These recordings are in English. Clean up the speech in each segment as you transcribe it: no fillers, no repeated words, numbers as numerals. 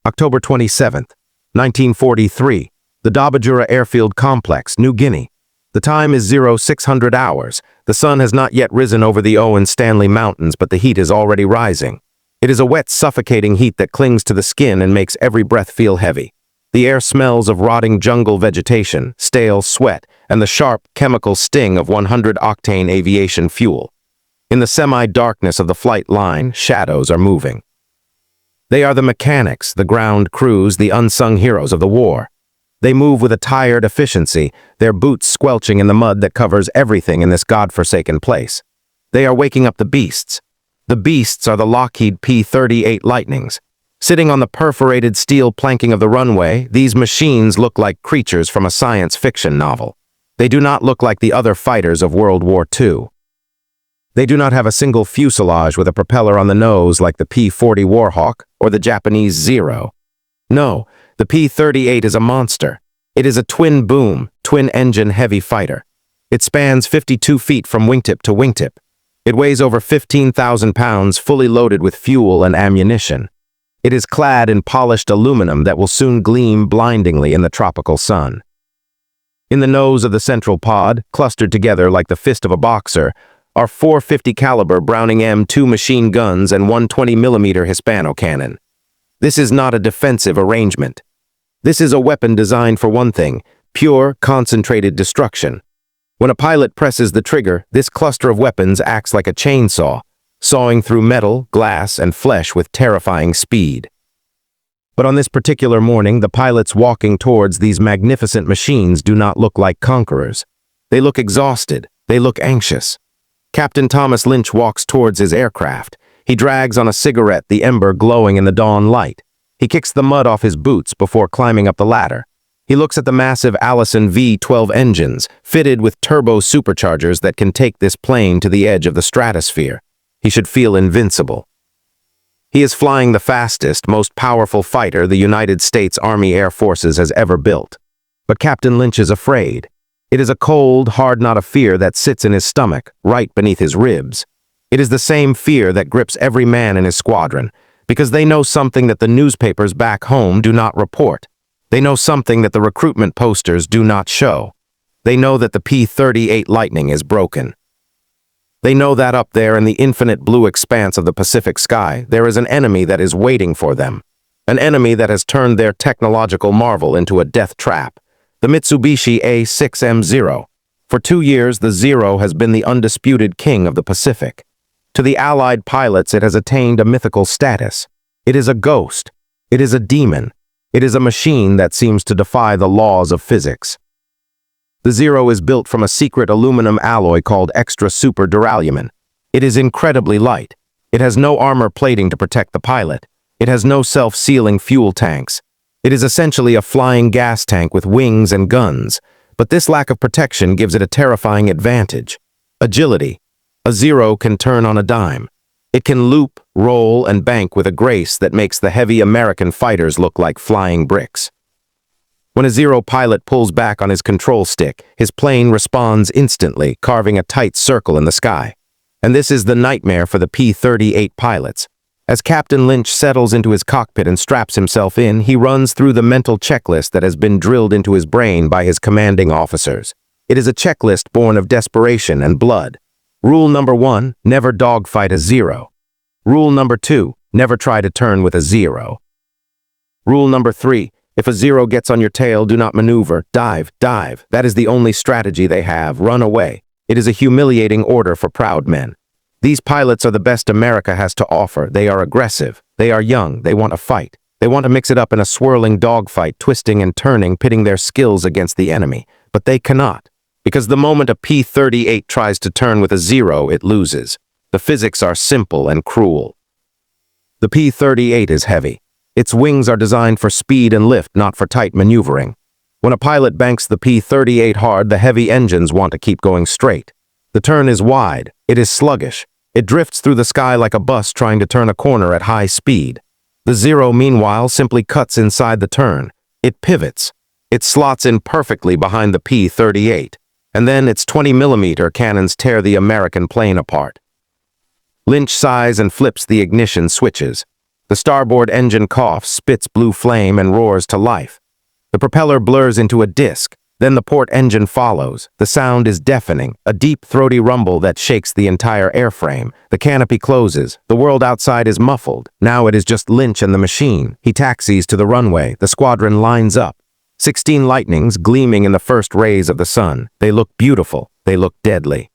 October 27th, 1943, the Dabajura Airfield Complex, New Guinea. The time is 0600 hours. The sun has not yet risen over the Owen Stanley Mountains, but the heat is already rising. It is a wet, suffocating heat that clings to the skin and makes every breath feel heavy. The air smells of rotting jungle vegetation, stale sweat, and the sharp, chemical sting of 100-octane aviation fuel. In the semi-darkness of the flight line, shadows are moving. They are the mechanics, the ground crews, the unsung heroes of the war. They move with a tired efficiency, their boots squelching in the mud that covers everything in this godforsaken place. They are waking up the beasts. The beasts are the Lockheed P-38 Lightnings. Sitting on the perforated steel planking of the runway, these machines look like creatures from a science fiction novel. They do not look like the other fighters of World War II. They do not have a single fuselage with a propeller on the nose like the P-40 Warhawk or the Japanese Zero. No, the P-38 is a monster. It is a twin-boom, twin-engine heavy fighter. It spans 52 feet from wingtip to wingtip. It weighs over 15,000 pounds, fully loaded with fuel and ammunition. It is clad in polished aluminum that will soon gleam blindingly in the tropical sun. In the nose of the central pod, clustered together like the fist of a boxer, are 450 caliber Browning M2 machine guns and 120mm Hispano cannon. This is not a defensive arrangement. This is a weapon designed for one thing: pure, concentrated destruction. When a pilot presses the trigger, this cluster of weapons acts like a chainsaw, sawing through metal, glass, and flesh with terrifying speed. But on this particular morning, the pilots walking towards these magnificent machines do not look like conquerors. They look exhausted. They look anxious. Captain Thomas Lynch walks towards his aircraft. He drags on a cigarette, the ember glowing in the dawn light. He kicks the mud off his boots before climbing up the ladder. He looks at the massive Allison V-12 engines, fitted with turbo superchargers that can take this plane to the edge of the stratosphere. He should feel invincible. He is flying the fastest, most powerful fighter the United States Army Air Forces has ever built. But Captain Lynch is afraid. It is a cold, hard knot of fear that sits in his stomach, right beneath his ribs. It is the same fear that grips every man in his squadron, because they know something that the newspapers back home do not report. They know something that the recruitment posters do not show. They know that the P-38 Lightning is broken. They know that up there in the infinite blue expanse of the Pacific sky, there is an enemy that is waiting for them. An enemy that has turned their technological marvel into a death trap. The Mitsubishi A6M0. For 2 years, the Zero has been the undisputed king of the Pacific. To the Allied pilots, it has attained a mythical status. It is a ghost. It is a demon. It is a machine that seems to defy the laws of physics. The Zero is built from a secret aluminum alloy called extra super duralumin. It is incredibly light. It has no armor plating to protect the pilot. It has no self-sealing fuel tanks. It is essentially a flying gas tank with wings and guns, but this lack of protection gives it a terrifying advantage: agility. A Zero can turn on a dime. It can loop, roll, and bank with a grace that makes the heavy American fighters look like flying bricks. When a Zero pilot pulls back on his control stick, his plane responds instantly, carving a tight circle in the sky. And this is the nightmare for the P-38 pilots. As Captain Lynch settles into his cockpit and straps himself in, he runs through the mental checklist that has been drilled into his brain by his commanding officers. It is a checklist born of desperation and blood. Rule number 1, never dogfight a Zero. Rule number 2, never try to turn with a Zero. Rule number 3, if a Zero gets on your tail, do not maneuver, dive, dive. That is the only strategy they have, run away. It is a humiliating order for proud men. These pilots are the best America has to offer. They are aggressive. They are young. They want to fight. They want to mix it up in a swirling dogfight, twisting and turning, pitting their skills against the enemy. But they cannot. Because the moment a P-38 tries to turn with a Zero, it loses. The physics are simple and cruel. The P-38 is heavy. Its wings are designed for speed and lift, not for tight maneuvering. When a pilot banks the P-38 hard, the heavy engines want to keep going straight. The turn is wide. It is sluggish. It drifts through the sky like a bus trying to turn a corner at high speed. The Zero, meanwhile, simply cuts inside the turn. It pivots. It slots in perfectly behind the P-38. And then its 20mm cannons tear the American plane apart. Lynch sighs and flips the ignition switches. The starboard engine coughs, spits blue flame, and roars to life. The propeller blurs into a disc. Then the port engine follows. The sound is deafening, a deep, throaty rumble that shakes the entire airframe. The canopy closes. The world outside is muffled. Now it is just Lynch and the machine. He taxis to the runway. The squadron lines up. 16 lightnings gleaming in the first rays of the sun. They look beautiful. They look deadly.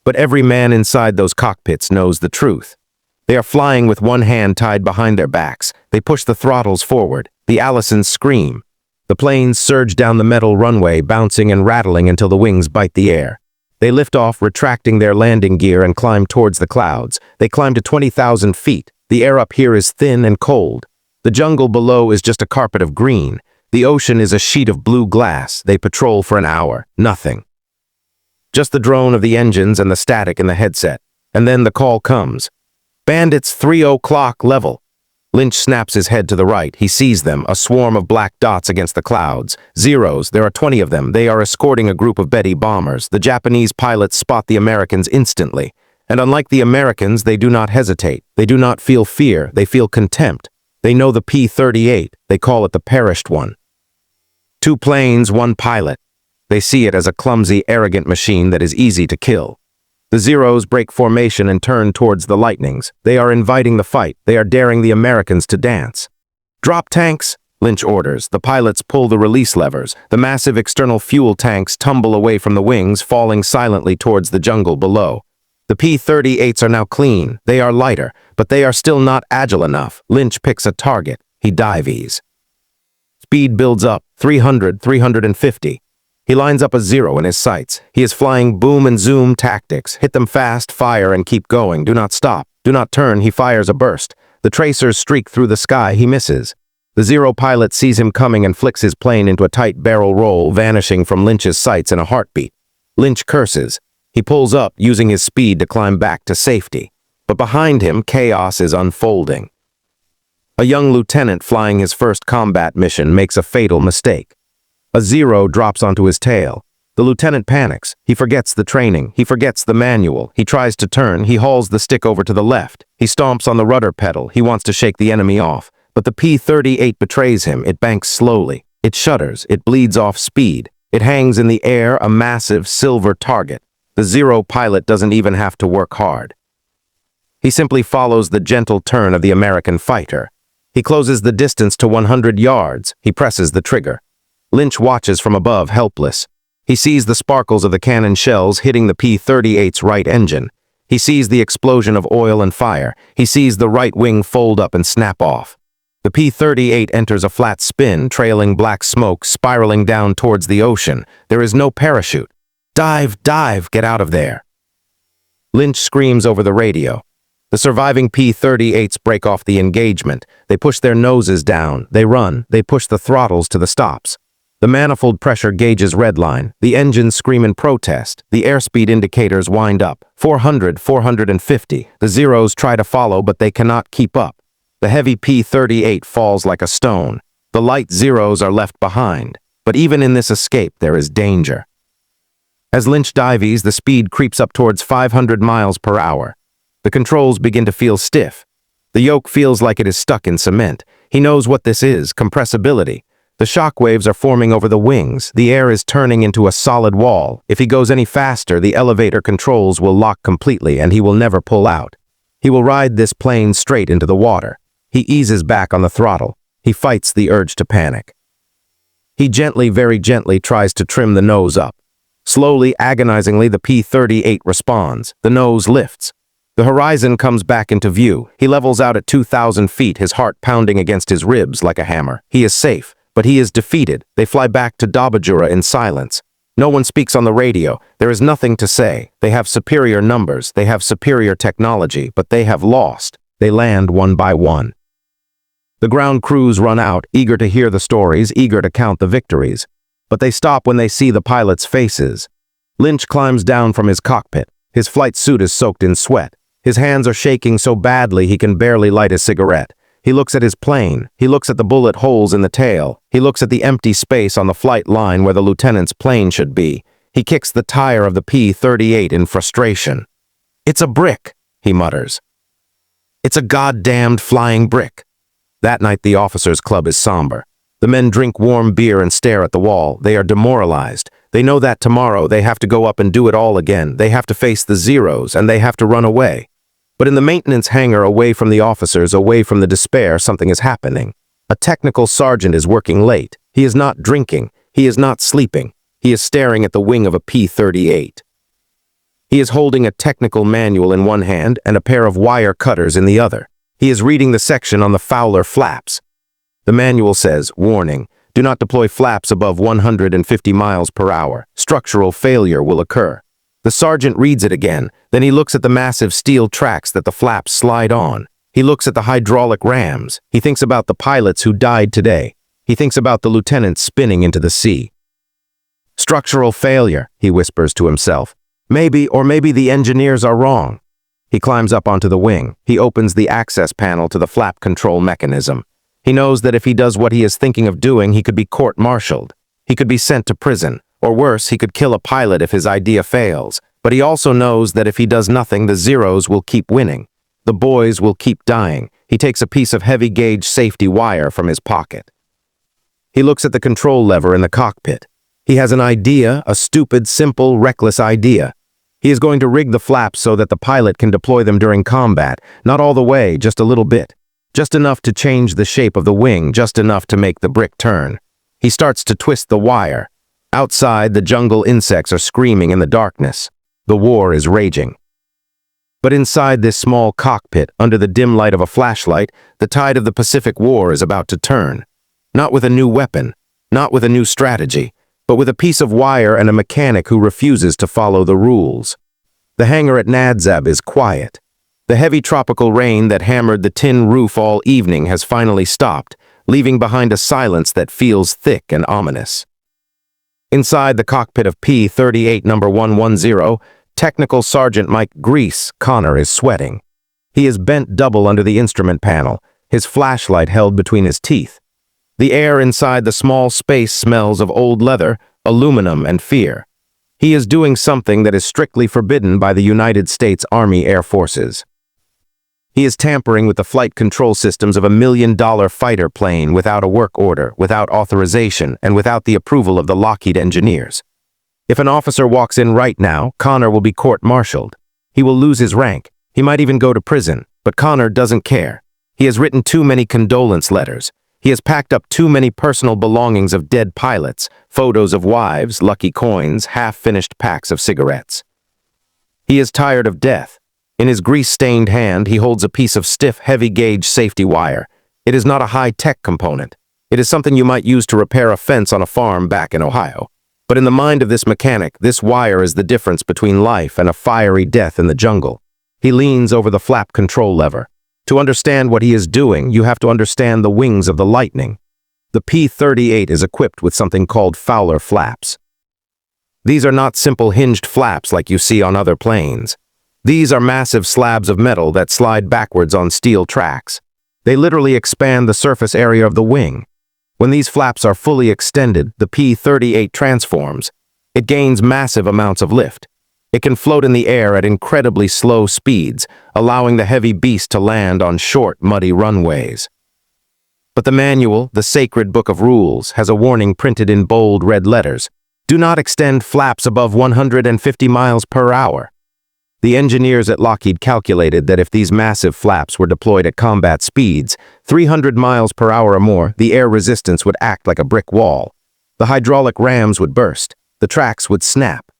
But every man inside those cockpits knows the truth. They are flying with one hand tied behind their backs. They push the throttles forward. The Allisons scream. The planes surge down the metal runway, bouncing and rattling until the wings bite the air. They lift off, retracting their landing gear, and climb towards the clouds. They climb to 20,000 feet. The air up here is thin and cold. The jungle below is just a carpet of green. The ocean is a sheet of blue glass. They patrol for an hour. Nothing. Just the drone of the engines and the static in the headset. And then the call comes. Bandits 3 o'clock level. Lynch snaps his head to the right. He sees them, a swarm of black dots against the clouds. Zeros, there are 20 of them. They are escorting a group of Betty bombers. The Japanese pilots spot the Americans instantly. And unlike the Americans, they do not hesitate. They do not feel fear. They feel contempt. They know the P-38. They call it the perished one. 2 planes, 1 pilot. They see it as a clumsy, arrogant machine that is easy to kill. The Zeros break formation and turn towards the Lightnings. They are inviting the fight. They are daring the Americans to dance. Drop tanks, Lynch orders. The pilots pull the release levers. The massive external fuel tanks tumble away from the wings, falling silently towards the jungle below. The P-38s are now clean. They are lighter, but they are still not agile enough. Lynch picks a target. He dives. Speed builds up, 300, 350. He lines up a 0 in his sights. He is flying boom and zoom tactics. Hit them fast, fire, and keep going. Do not stop. Do not turn. He fires a burst. The tracers streak through the sky. He misses. The 0 pilot sees him coming and flicks his plane into a tight barrel roll, vanishing from Lynch's sights in a heartbeat. Lynch curses. He pulls up, using his speed to climb back to safety. But behind him, chaos is unfolding. A young lieutenant flying his first combat mission makes a fatal mistake. A 0 drops onto his tail. The lieutenant panics. He forgets the training. He forgets the manual. He tries to turn. He hauls the stick over to the left. He stomps on the rudder pedal. He wants to shake the enemy off. But the P-38 betrays him. It banks slowly. It shudders. It bleeds off speed. It hangs in the air, a massive silver target. The 0 pilot doesn't even have to work hard. He simply follows the gentle turn of the American fighter. He closes the distance to 100 yards. He presses the trigger. Lynch watches from above, helpless. He sees the sparkles of the cannon shells hitting the P-38's right engine. He sees the explosion of oil and fire. He sees the right wing fold up and snap off. The P-38 enters a flat spin, trailing black smoke, spiraling down towards the ocean. There is no parachute. Dive, dive, get out of there. Lynch screams over the radio. The surviving P-38s break off the engagement. They push their noses down. They run. They push the throttles to the stops. The manifold pressure gauges redline. The engines scream in protest. The airspeed indicators wind up. 400, 450. The Zeros try to follow, but they cannot keep up. The heavy P-38 falls like a stone. The light Zeros are left behind. But even in this escape, there is danger. As Lynch dives, the speed creeps up towards 500 miles per hour. The controls begin to feel stiff. The yoke feels like it is stuck in cement. He knows what this is, compressibility. The shock waves are forming over the wings. The air is turning into a solid wall. If he goes any faster, the elevator controls will lock completely and he will never pull out. He will ride this plane straight into the water. He eases back on the throttle. He fights the urge to panic. He gently, very gently tries to trim the nose up. Slowly, agonizingly, the P-38 responds. The nose lifts. The horizon comes back into view. He levels out at 2,000 feet, his heart pounding against his ribs like a hammer. He is safe. But he is defeated. They fly back to Dabajura in silence. No one speaks on the radio. There is nothing to say. They have superior numbers. They have superior technology, but they have lost. They land one by one. The ground crews run out, eager to hear the stories, eager to count the victories. But they stop when they see the pilots' faces. Lynch climbs down from his cockpit. His flight suit is soaked in sweat. His hands are shaking so badly he can barely light a cigarette. He looks at his plane. He looks at the bullet holes in the tail. He looks at the empty space on the flight line where the lieutenant's plane should be. He kicks the tire of the P-38 in frustration. "It's a brick," he mutters. It's a goddamned flying brick. That night the officers' club is somber. The men drink warm beer and stare at the wall. They are demoralized. They know that tomorrow they have to go up and do it all again. They have to face the zeros, and they have to run away. But in the maintenance hangar, away from the officers, away from the despair, something is happening. A technical sergeant is working late. He is not drinking. He is not sleeping. He is staring at the wing of a P-38. He is holding a technical manual in one hand and a pair of wire cutters in the other. He is reading the section on the Fowler flaps. The manual says, warning, do not deploy flaps above 150 miles per hour. Structural failure will occur. The sergeant reads it again. Then he looks at the massive steel tracks that the flaps slide on. He looks at the hydraulic rams. He thinks about the pilots who died today. He thinks about the lieutenants spinning into the sea. Structural failure, he whispers to himself. Maybe the engineers are wrong. He climbs up onto the wing. He opens the access panel to the flap control mechanism. He knows that if he does what he is thinking of doing, he could be court-martialed. He could be sent to prison. Or worse, he could kill a pilot if his idea fails. But he also knows that if he does nothing, the zeros will keep winning. The boys will keep dying. He takes a piece of heavy-gauge safety wire from his pocket. He looks at the control lever in the cockpit. He has an idea, a stupid, simple, reckless idea. He is going to rig the flaps so that the pilot can deploy them during combat, not all the way, just a little bit. Just enough to change the shape of the wing, just enough to make the brick turn. He starts to twist the wire. Outside, the jungle insects are screaming in the darkness. The war is raging. But inside this small cockpit, under the dim light of a flashlight, the tide of the Pacific War is about to turn. Not with a new weapon, not with a new strategy, but with a piece of wire and a mechanic who refuses to follow the rules. The hangar at Nadzab is quiet. The heavy tropical rain that hammered the tin roof all evening has finally stopped, leaving behind a silence that feels thick and ominous. Inside the cockpit of P-38 number 110, Technical Sergeant Mike Grease Connor is sweating. He is bent double under the instrument panel, his flashlight held between his teeth. The air inside the small space smells of old leather, aluminum, and fear. He is doing something that is strictly forbidden by the United States Army Air Forces. He is tampering with the flight control systems of $1 million fighter plane without a work order, without authorization, and without the approval of the Lockheed engineers. If an officer walks in right now, Connor will be court-martialed. He will lose his rank. He might even go to prison, but Connor doesn't care. He has written too many condolence letters. He has packed up too many personal belongings of dead pilots, photos of wives, lucky coins, half-finished packs of cigarettes. He is tired of death. In his grease-stained hand, he holds a piece of stiff, heavy-gauge safety wire. It is not a high-tech component. It is something you might use to repair a fence on a farm back in Ohio. But in the mind of this mechanic, this wire is the difference between life and a fiery death in the jungle. He leans over the flap control lever. To understand what he is doing, you have to understand the wings of the Lightning. The P-38 is equipped with something called Fowler flaps. These are not simple hinged flaps like you see on other planes. These are massive slabs of metal that slide backwards on steel tracks. They literally expand the surface area of the wing. When these flaps are fully extended, the P-38 transforms. It gains massive amounts of lift. It can float in the air at incredibly slow speeds, allowing the heavy beast to land on short, muddy runways. But the manual, the sacred book of rules, has a warning printed in bold red letters. Do not extend flaps above 150 miles per hour. The engineers at Lockheed calculated that if these massive flaps were deployed at combat speeds, 300 miles per hour or more, the air resistance would act like a brick wall. The hydraulic rams would burst. The tracks would snap.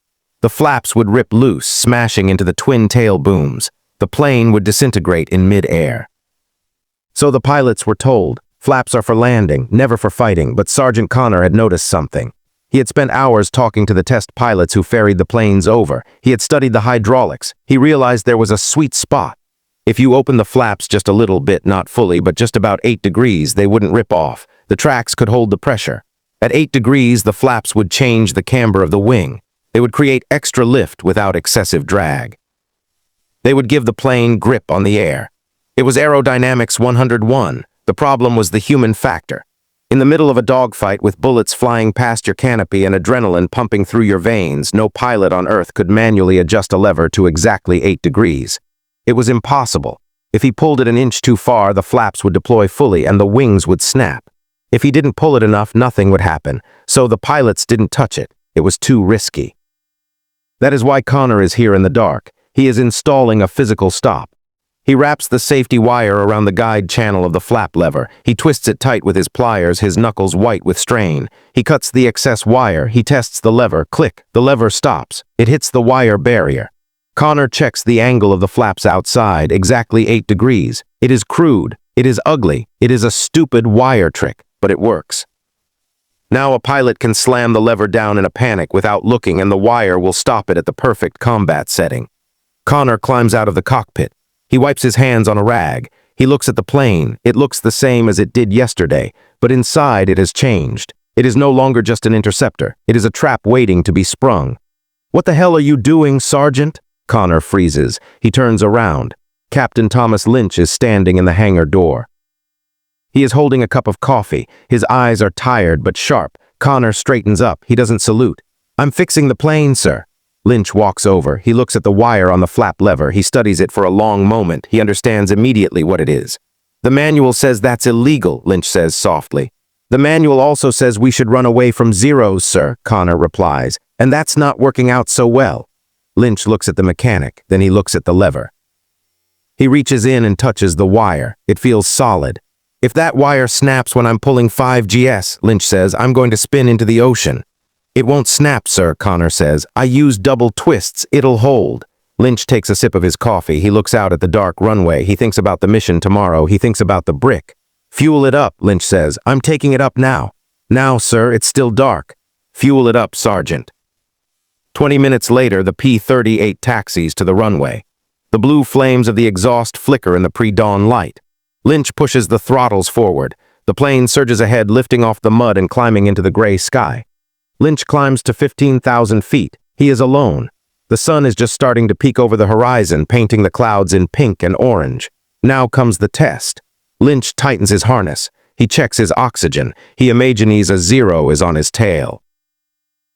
The flaps would rip loose, smashing into the twin tail booms. The plane would disintegrate in mid-air. So the pilots were told, flaps are for landing, never for fighting, but Sergeant Connor had noticed something. He had spent hours talking to the test pilots who ferried the planes over. He had studied the hydraulics. He realized there was a sweet spot. If you open the flaps just a little bit, not fully, but just about 8 degrees, they wouldn't rip off. The tracks could hold the pressure. At 8 degrees, the flaps would change the camber of the wing. They would create extra lift without excessive drag. They would give the plane grip on the air. It was aerodynamics 101. The problem was the human factor. In the middle of a dogfight with bullets flying past your canopy and adrenaline pumping through your veins, no pilot on Earth could manually adjust a lever to exactly 8 degrees. It was impossible. If he pulled it an inch too far, the flaps would deploy fully and the wings would snap. If he didn't pull it enough, nothing would happen. So the pilots didn't touch it. It was too risky. That is why Connor is here in the dark. He is installing a physical stop. He wraps the safety wire around the guide channel of the flap lever. He twists it tight with his pliers, his knuckles white with strain. He cuts the excess wire. He tests the lever. Click. The lever stops. It hits the wire barrier. Connor checks the angle of the flaps outside, exactly 8 degrees. It is crude. It is ugly. It is a stupid wire trick, but it works. Now a pilot can slam the lever down in a panic without looking, and the wire will stop it at the perfect combat setting. Connor climbs out of the cockpit. He wipes his hands on a rag. He looks at the plane. It looks the same as it did yesterday, but inside it has changed. It is no longer just an interceptor. It is a trap waiting to be sprung. "What the hell are you doing, Sergeant?" Connor freezes. He turns around. Captain Thomas Lynch is standing in the hangar door. He is holding a cup of coffee. His eyes are tired but sharp. Connor straightens up. He doesn't salute. "I'm fixing the plane, sir." Lynch walks over. He looks at the wire on the flap lever. He studies it for a long moment. He understands immediately what it is. "The manual says that's illegal," Lynch says softly. "The manual also says we should run away from zeros, sir," Connor replies. "And that's not working out so well." Lynch looks at the mechanic. Then he looks at the lever. He reaches in and touches the wire. It feels solid. "If that wire snaps when I'm pulling 5 GS, Lynch says, "I'm going to spin into the ocean." "It won't snap, sir," Connor says. "I use double twists. It'll hold." Lynch takes a sip of his coffee. He looks out at the dark runway. He thinks about the mission tomorrow. He thinks about the brick. "Fuel it up," Lynch says. "I'm taking it up now." "Now, sir, it's still dark." "Fuel it up, Sergeant." 20 minutes later, the P-38 taxis to the runway. The blue flames of the exhaust flicker in the pre-dawn light. Lynch pushes the throttles forward. The plane surges ahead, lifting off the mud and climbing into the gray sky. Lynch climbs to 15,000 feet. He is alone. The sun is just starting to peek over the horizon, painting the clouds in pink and orange. Now comes the test. Lynch tightens his harness. He checks his oxygen. He imagines a zero is on his tail.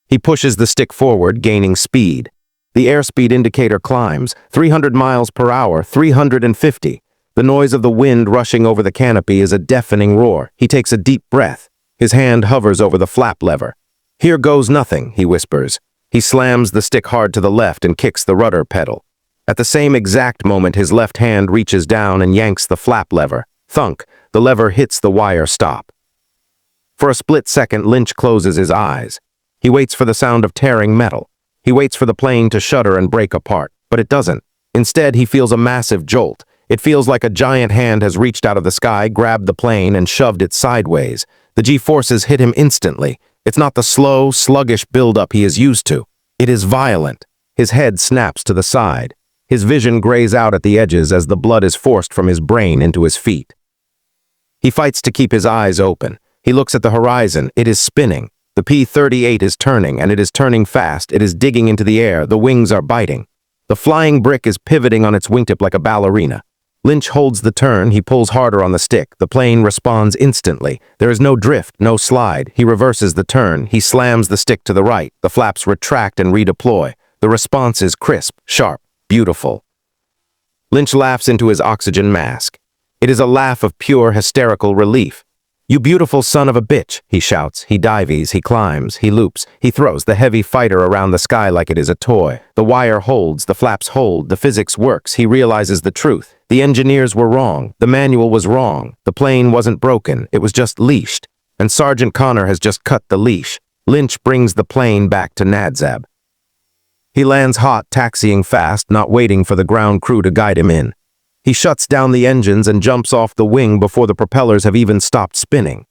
He pushes the stick forward, gaining speed. The airspeed indicator climbs, 300 miles per hour, 350. The noise of the wind rushing over the canopy is a deafening roar. He takes a deep breath. His hand hovers over the flap lever. "Here goes nothing," he whispers. He slams the stick hard to the left and kicks the rudder pedal. At the same exact moment, his left hand reaches down and yanks the flap lever. Thunk, the lever hits the wire stop. For a split second, Lynch closes his eyes. He waits for the sound of tearing metal. He waits for the plane to shudder and break apart, but it doesn't. Instead, he feels a massive jolt. It feels like a giant hand has reached out of the sky, grabbed the plane, and shoved it sideways. The G-forces hit him instantly. It's not the slow, sluggish buildup he is used to. It is violent. His head snaps to the side. His vision grays out at the edges as the blood is forced from his brain into his feet. He fights to keep his eyes open. He looks at the horizon. It is spinning. The P-38 is turning, and it is turning fast. It is digging into the air. The wings are biting. The flying brick is pivoting on its wingtip like a ballerina. Lynch holds the turn. He pulls harder on the stick. The plane responds instantly. There is no drift, no slide. He reverses the turn. He slams the stick to the right. The flaps retract and redeploy. The response is crisp, sharp, beautiful. Lynch laughs into his oxygen mask. It is a laugh of pure hysterical relief. "You beautiful son of a bitch," he shouts. He dives, he climbs, he loops. He throws the heavy fighter around the sky like it is a toy. The wire holds, the flaps hold, the physics works. He realizes the truth. The engineers were wrong. The manual was wrong. The plane wasn't broken. It was just leashed. And Sergeant Connor has just cut the leash. Lynch brings the plane back to Nadzab. He lands hot, taxiing fast, not waiting for the ground crew to guide him in. He shuts down the engines and jumps off the wing before the propellers have even stopped spinning.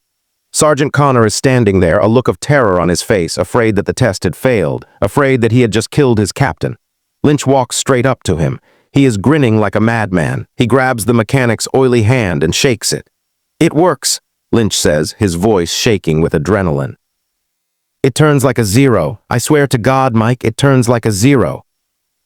Sergeant Connor is standing there, a look of terror on his face, afraid that the test had failed, afraid that he had just killed his captain. Lynch walks straight up to him. He is grinning like a madman. He grabs the mechanic's oily hand and shakes it. "It works," Lynch says, his voice shaking with adrenaline. "It turns like a zero. I swear to God, Mike, it turns like a zero."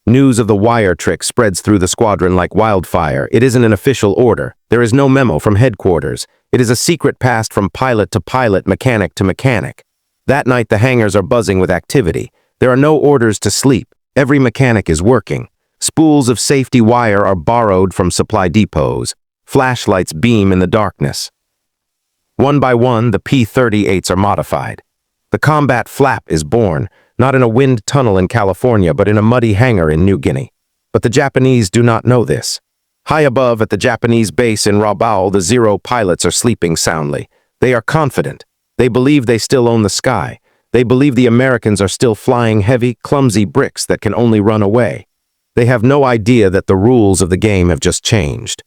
News of the wire trick spreads through the squadron like wildfire. It isn't an official order. There is no memo from headquarters. It is a secret passed from pilot to pilot, mechanic to mechanic. That night, the hangars are buzzing with activity. There are no orders to sleep. Every mechanic is working. Spools of safety wire are borrowed from supply depots. Flashlights beam in the darkness. One by one, the P-38s are modified. The combat flap is born, not in a wind tunnel in California, but in a muddy hangar in New Guinea. But the Japanese do not know this. High above at the Japanese base in Rabaul, the Zero pilots are sleeping soundly. They are confident. They believe they still own the sky. They believe the Americans are still flying heavy, clumsy bricks that can only run away. They have no idea that the rules of the game have just changed.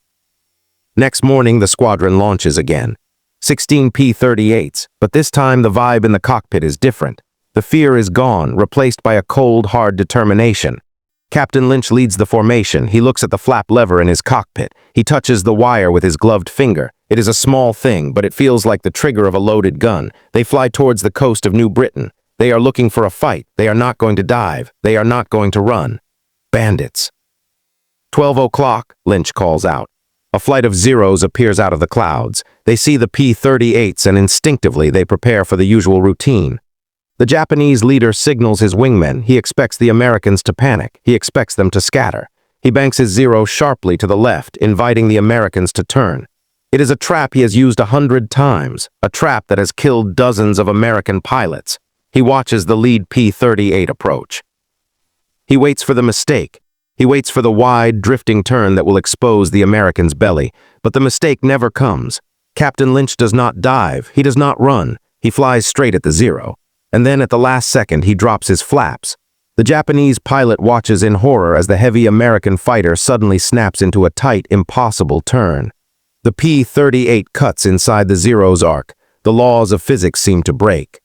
Next morning, the squadron launches again. 16 P-38s, but this time the vibe in the cockpit is different. The fear is gone, replaced by a cold, hard determination. Captain Lynch leads the formation. He looks at the flap lever in his cockpit. He touches the wire with his gloved finger. It is a small thing, but it feels like the trigger of a loaded gun. They fly towards the coast of New Britain. They are looking for a fight. They are not going to dive. They are not going to run. Bandits. 12 o'clock, Lynch calls out. A flight of Zeros appears out of the clouds. They see the P-38s and instinctively they prepare for the usual routine. The Japanese leader signals his wingmen. He expects the Americans to panic. He expects them to scatter. He banks his Zero sharply to the left, inviting the Americans to turn. It is a trap he has used 100 times, a trap that has killed dozens of American pilots. He watches the lead P-38 approach. He waits for the mistake. He waits for the wide, drifting turn that will expose the American's belly, but the mistake never comes. Captain Lynch does not dive. He does not run. He flies straight at the Zero. And then at the last second, he drops his flaps. The Japanese pilot watches in horror as the heavy American fighter suddenly snaps into a tight, impossible turn. The P-38 cuts inside the Zero's arc. The laws of physics seem to break.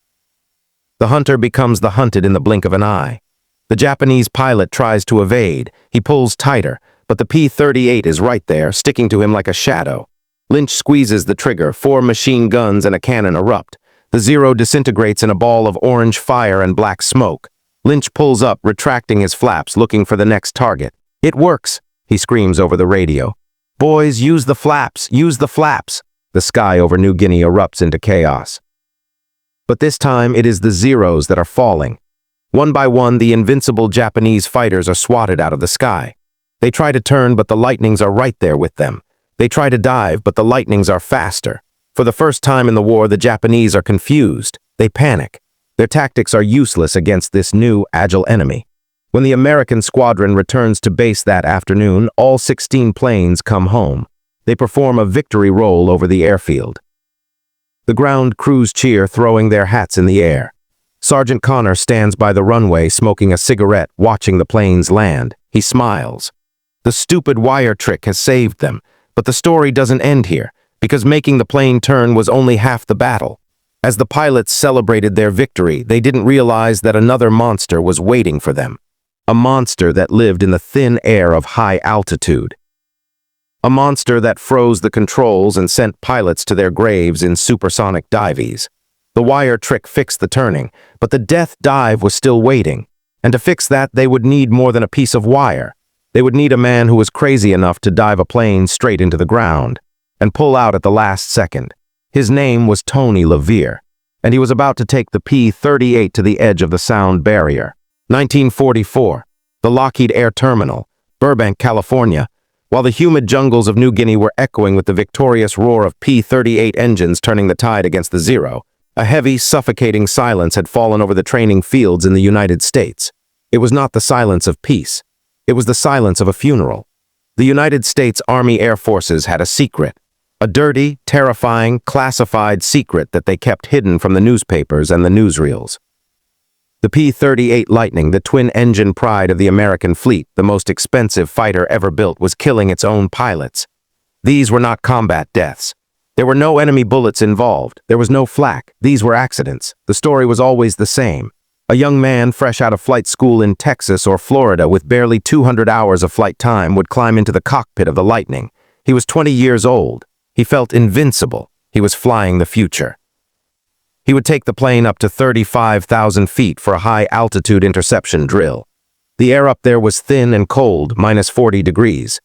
The hunter becomes the hunted in the blink of an eye. The Japanese pilot tries to evade. He pulls tighter, but the P-38 is right there, sticking to him like a shadow. Lynch squeezes the trigger. 4 machine guns and a cannon erupt. The Zero disintegrates in a ball of orange fire and black smoke. Lynch pulls up, retracting his flaps, looking for the next target. "It works," he screams over the radio. "Boys, use the flaps, use the flaps." The sky over New Guinea erupts into chaos. But this time, it is the Zeros that are falling. One by one, the invincible Japanese fighters are swatted out of the sky. They try to turn, but the lightnings are right there with them. They try to dive, but the lightnings are faster. For the first time in the war, the Japanese are confused. They panic. Their tactics are useless against this new, agile enemy. When the American squadron returns to base that afternoon, all 16 planes come home. They perform a victory roll over the airfield. The ground crews cheer, throwing their hats in the air. Sergeant Connor stands by the runway smoking a cigarette, watching the planes land. He smiles. The stupid wire trick has saved them, but the story doesn't end here, because making the plane turn was only half the battle. As the pilots celebrated their victory, they didn't realize that another monster was waiting for them. A monster that lived in the thin air of high altitude. A monster that froze the controls and sent pilots to their graves in supersonic dives. The wire trick fixed the turning, but the death dive was still waiting. And to fix that, they would need more than a piece of wire. They would need a man who was crazy enough to dive a plane straight into the ground and pull out at the last second. His name was Tony LeVier, and he was about to take the P-38 to the edge of the sound barrier. 1944, the Lockheed Air Terminal, Burbank, California. While the humid jungles of New Guinea were echoing with the victorious roar of P-38 engines turning the tide against the Zero, a heavy, suffocating silence had fallen over the training fields in the United States. It was not the silence of peace. It was the silence of a funeral. The United States Army Air Forces had a secret. A dirty, terrifying, classified secret that they kept hidden from the newspapers and the newsreels. The P-38 Lightning, the twin-engine pride of the American fleet, the most expensive fighter ever built, was killing its own pilots. These were not combat deaths. There were no enemy bullets involved. There was no flak. These were accidents. The story was always the same. A young man fresh out of flight school in Texas or Florida with barely 200 hours of flight time would climb into the cockpit of the Lightning. He was 20 years old. He felt invincible. He was flying the future. He would take the plane up to 35,000 feet for a high-altitude interception drill. The air up there was thin and cold, minus 40 degrees.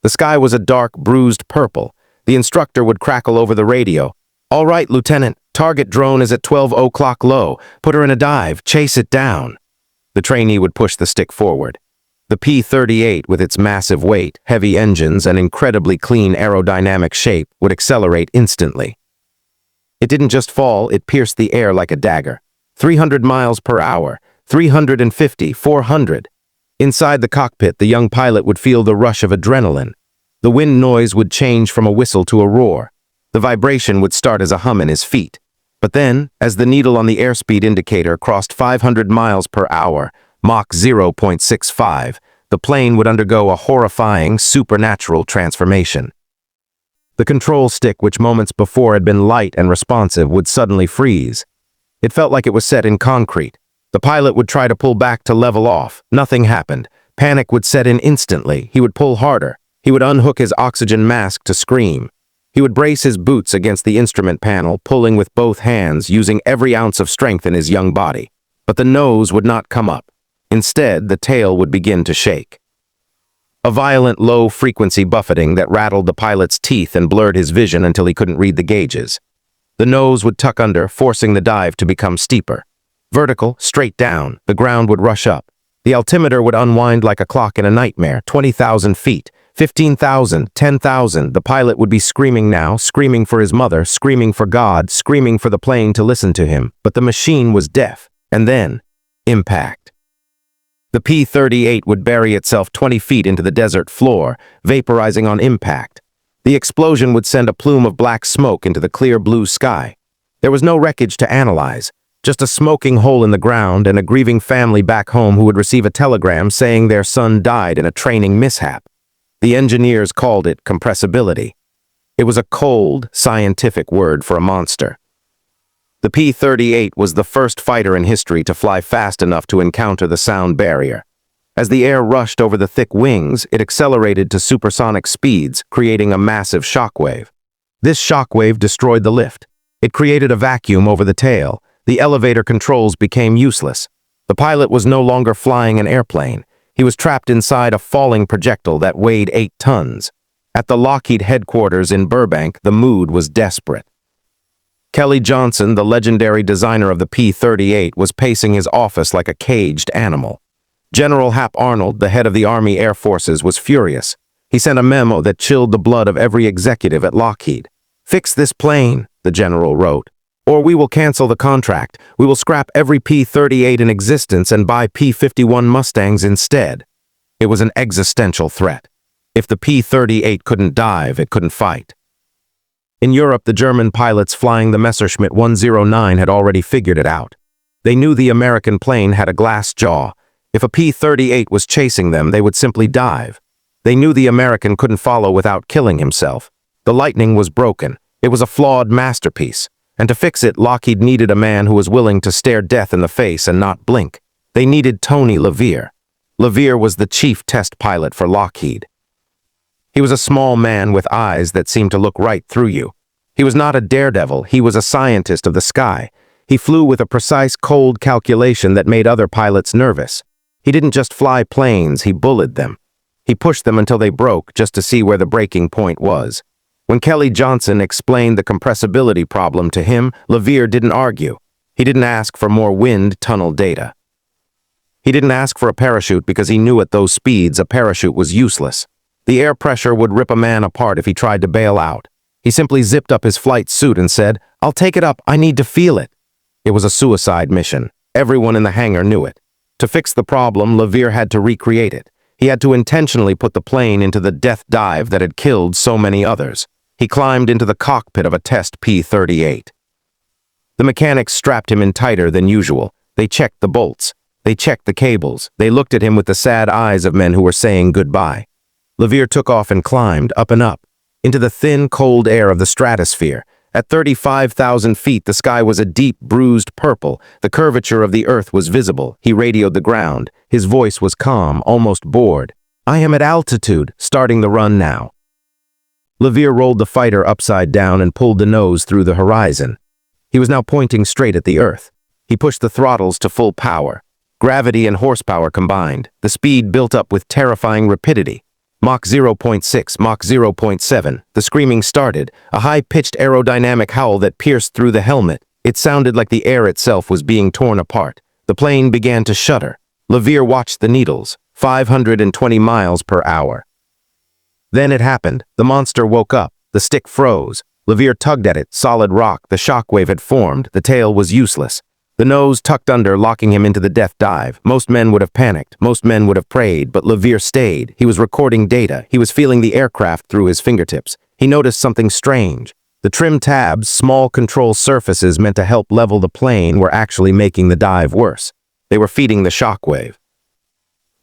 The sky was a dark, bruised purple. The instructor would crackle over the radio. "All right, Lieutenant, target drone is at 12 o'clock low. Put her in a dive. Chase it down." The trainee would push the stick forward. The P-38, with its massive weight, heavy engines, and incredibly clean aerodynamic shape, would accelerate instantly. It didn't just fall, it pierced the air like a dagger. 300 miles per hour, 350, 400. Inside the cockpit, the young pilot would feel the rush of adrenaline. The wind noise would change from a whistle to a roar. The vibration would start as a hum in his feet. But then, as the needle on the airspeed indicator crossed 500 miles per hour, Mach 0.65, the plane would undergo a horrifying, supernatural transformation. The control stick, which moments before had been light and responsive, would suddenly freeze. It felt like it was set in concrete. The pilot would try to pull back to level off. Nothing happened. Panic would set in instantly. He would pull harder. He would unhook his oxygen mask to scream. He would brace his boots against the instrument panel, pulling with both hands, using every ounce of strength in his young body. But the nose would not come up. Instead, the tail would begin to shake. A violent low-frequency buffeting that rattled the pilot's teeth and blurred his vision until he couldn't read the gauges. The nose would tuck under, forcing the dive to become steeper. Vertical, straight down, the ground would rush up. The altimeter would unwind like a clock in a nightmare, 20,000 feet, 15,000, 10,000. The pilot would be screaming now, screaming for his mother, screaming for God, screaming for the plane to listen to him. But the machine was deaf. And then, impact. The P-38 would bury itself 20 feet into the desert floor, vaporizing on impact. The explosion would send a plume of black smoke into the clear blue sky. There was no wreckage to analyze, just a smoking hole in the ground and a grieving family back home who would receive a telegram saying their son died in a training mishap. The engineers called it compressibility. It was a cold, scientific word for a monster. The P-38 was the first fighter in history to fly fast enough to encounter the sound barrier. As the air rushed over the thick wings, it accelerated to supersonic speeds, creating a massive shockwave. This shockwave destroyed the lift. It created a vacuum over the tail. The elevator controls became useless. The pilot was no longer flying an airplane. He was trapped inside a falling projectile that weighed 8 tons. At the Lockheed headquarters in Burbank, the mood was desperate. Kelly Johnson, the legendary designer of the P-38, was pacing his office like a caged animal. General Hap Arnold, the head of the Army Air Forces, was furious. He sent a memo that chilled the blood of every executive at Lockheed. "Fix this plane," the general wrote, "or we will cancel the contract. We will scrap every P-38 in existence and buy P-51 Mustangs instead." It was an existential threat. If the P-38 couldn't dive, it couldn't fight. In Europe, the German pilots flying the Messerschmitt 109 had already figured it out. They knew the American plane had a glass jaw. If a P-38 was chasing them, they would simply dive. They knew the American couldn't follow without killing himself. The Lightning was broken. It was a flawed masterpiece. And to fix it, Lockheed needed a man who was willing to stare death in the face and not blink. They needed Tony LeVier. LeVier was the chief test pilot for Lockheed. He was a small man with eyes that seemed to look right through you. He was not a daredevil, he was a scientist of the sky. He flew with a precise, cold calculation that made other pilots nervous. He didn't just fly planes, he bullied them. He pushed them until they broke just to see where the breaking point was. When Kelly Johnson explained the compressibility problem to him, LeVier didn't argue. He didn't ask for more wind tunnel data. He didn't ask for a parachute because he knew at those speeds a parachute was useless. The air pressure would rip a man apart if he tried to bail out. He simply zipped up his flight suit and said, "I'll take it up, I need to feel it." It was a suicide mission. Everyone in the hangar knew it. To fix the problem, LeVier had to recreate it. He had to intentionally put the plane into the death dive that had killed so many others. He climbed into the cockpit of a test P-38. The mechanics strapped him in tighter than usual. They checked the bolts. They checked the cables. They looked at him with the sad eyes of men who were saying goodbye. LeVier took off and climbed, up and up, into the thin, cold air of the stratosphere. At 35,000 feet, the sky was a deep, bruised purple. The curvature of the earth was visible. He radioed the ground. His voice was calm, almost bored. "I am at altitude, starting the run now." LeVier rolled the fighter upside down and pulled the nose through the horizon. He was now pointing straight at the earth. He pushed the throttles to full power. Gravity and horsepower combined. The speed built up with terrifying rapidity. Mach 0.6, Mach 0.7. The screaming started, a high-pitched aerodynamic howl that pierced through the helmet. It sounded like the air itself was being torn apart. The plane began to shudder. LeVier watched the needles. 520 miles per hour. Then it happened. The monster woke up. The stick froze. LeVier tugged at it, solid rock. The shockwave had formed. The tail was useless. The nose tucked under, locking him into the death dive. Most men would have panicked. Most men would have prayed, but LeVier stayed. He was recording data. He was feeling the aircraft through his fingertips. He noticed something strange. The trim tabs, small control surfaces meant to help level the plane, were actually making the dive worse. They were feeding the shockwave.